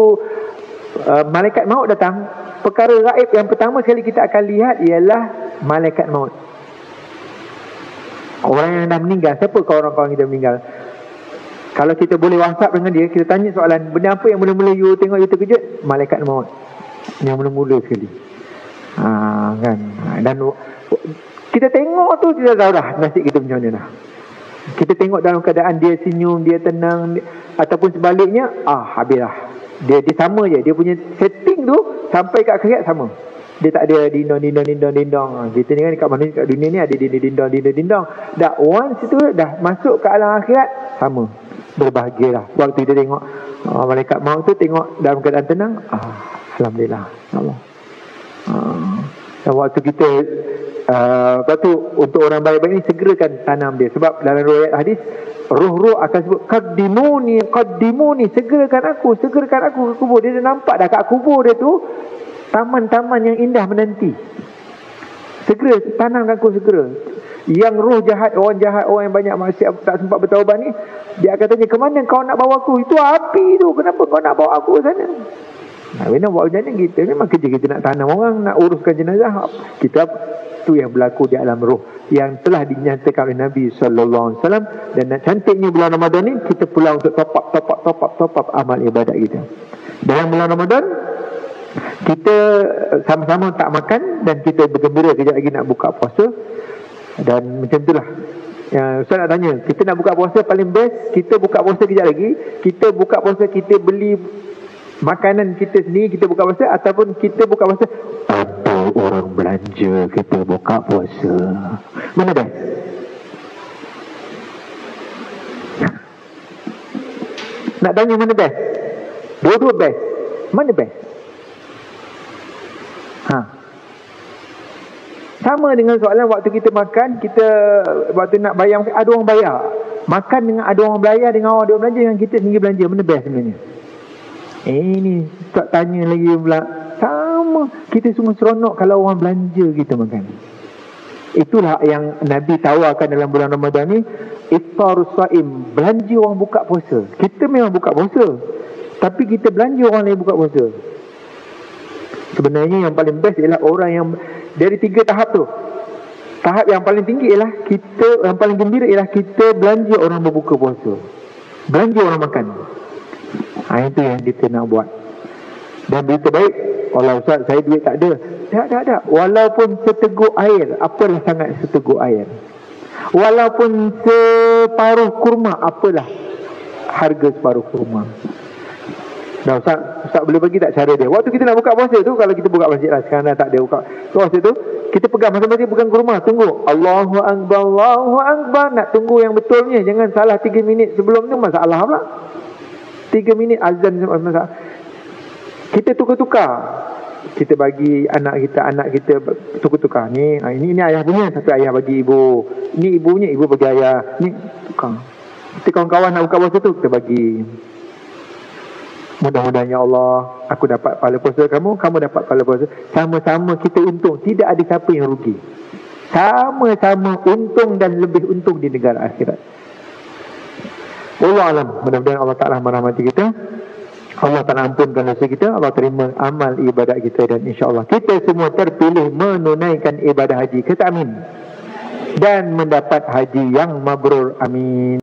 malaikat maut datang, perkara gaib yang pertama sekali kita akan lihat ialah malaikat maut. Orang yang dah meninggal, siapa kawan-kawan kita meninggal? Kalau kita boleh WhatsApp dengan dia, kita tanya soalan, benda apa yang mula-mula you tengok you terkejut? Malaikat maut. Yang mula-mula sekali. Kan. Dan kita tengok tu, kita tahu dah nasib kita macam mana dah. Kita tengok dalam keadaan dia senyum, dia tenang, ataupun sebaliknya, habislah. Dia sama je. Dia punya setting tu sampai kat akhirat sama. Dia tak ada dindong. Kita ni kan kat mana, kat dunia ni ada dindong. Dah once itu dah masuk ke alam akhirat, sama. Berbahagialah. Waktu kita tengok malaikat maut tu, tengok dalam keadaan tenang, alhamdulillah, Allah. Dan waktu kita Lepas tu untuk orang baik-baik ni segerakan tanam dia. Sebab dalam riwayat hadis, roh-roh akan sebut qaddimuni, segerakan aku ke kubur. Dia dah nampak dah kat kubur dia tu taman-taman yang indah menanti. Segera tanamkan aku, segera. Yang roh jahat, orang yang banyak maksiat, tak sempat bertaubat ni, dia akan tanya, ke mana kau nak bawa aku? Itu api tu, kenapa kau nak bawa aku ke sana? Nak bawa jenazah kita, memang kerja kita nak tanam orang, nak uruskan jenazah. Kita tu yang berlaku di alam roh, yang telah dinyatakan oleh Nabi SAW. Dan cantiknya bulan Ramadan ni, kita pula untuk top up amal ibadat kita. Dalam bulan Ramadan, kita sama-sama tak makan, dan kita bergembira kejap lagi nak buka puasa. Dan macam itulah Ustaz nak tanya, kita nak buka puasa paling best, kita buka puasa kejap lagi, kita buka puasa, kita beli makanan kita sendiri, kita buka puasa, ataupun kita buka puasa atau orang belanja kita buka puasa, mana best? Nak tanya mana best? Dua-dua best, mana best? Sama dengan soalan waktu kita makan, kita waktu nak bayar, ada orang bayar. Makan dengan ada orang bayar, dengan orang ada orang belanja, dengan kita sendiri belanja, mana best sebenarnya? Ni tak tanya lagi pula. Sama, kita semua seronok kalau orang belanja kita makan. Itulah yang Nabi tawarkan dalam bulan Ramadan ni, iftarus shaim, belanja orang buka puasa. Kita memang buka puasa, tapi kita belanja orang lain buka puasa. Sebenarnya yang paling best ialah orang yang dari 3 tahap tu. Tahap yang paling tinggi ialah kita, yang paling gembira ialah kita belanja orang berbuka puasa, belanja orang makan. Itu yang kita nak buat. Dan berita baik, kalau Ustaz saya duit tak ada, tak. Walaupun seteguk air, apalah sangat seteguk air. Walaupun separuh kurma, apalah harga separuh kurma. Nah, Ustaz boleh bagi tak cara dia? Waktu kita nak buka puasa tu, kalau kita buka masjid lah, sekarang dah tak ada buka puasa tu, kita pegang masing-masing pegang kurma, tunggu Allahu Akbar, nak tunggu yang betulnya. Jangan salah 3 minit sebelum tu, masalah pula. 3 minit azan masalah. Kita tukar-tukar, kita bagi anak kita tukar-tukar. Ni ayah punya, tapi ayah bagi ibu. Ni ibunya, ibu bagi ayah. Ni tukar. Kita kawan-kawan nak buka puasa tu, kita bagi. Mudah-mudahan ya Allah, aku dapat pahala puasa kamu dapat pahala puasa. Sama-sama kita untung, tidak ada siapa yang rugi. Sama-sama untung dan lebih untung di negara akhirat. Wallahu alam. Mudah-mudahan Allah Ta'ala merahmati kita. Allah Ta'ala ampunkan dosa kita, Allah terima amal ibadat kita, dan insya-Allah kita semua terpilih menunaikan ibadah haji. Kata amin. Dan mendapat haji yang mabrur. Amin.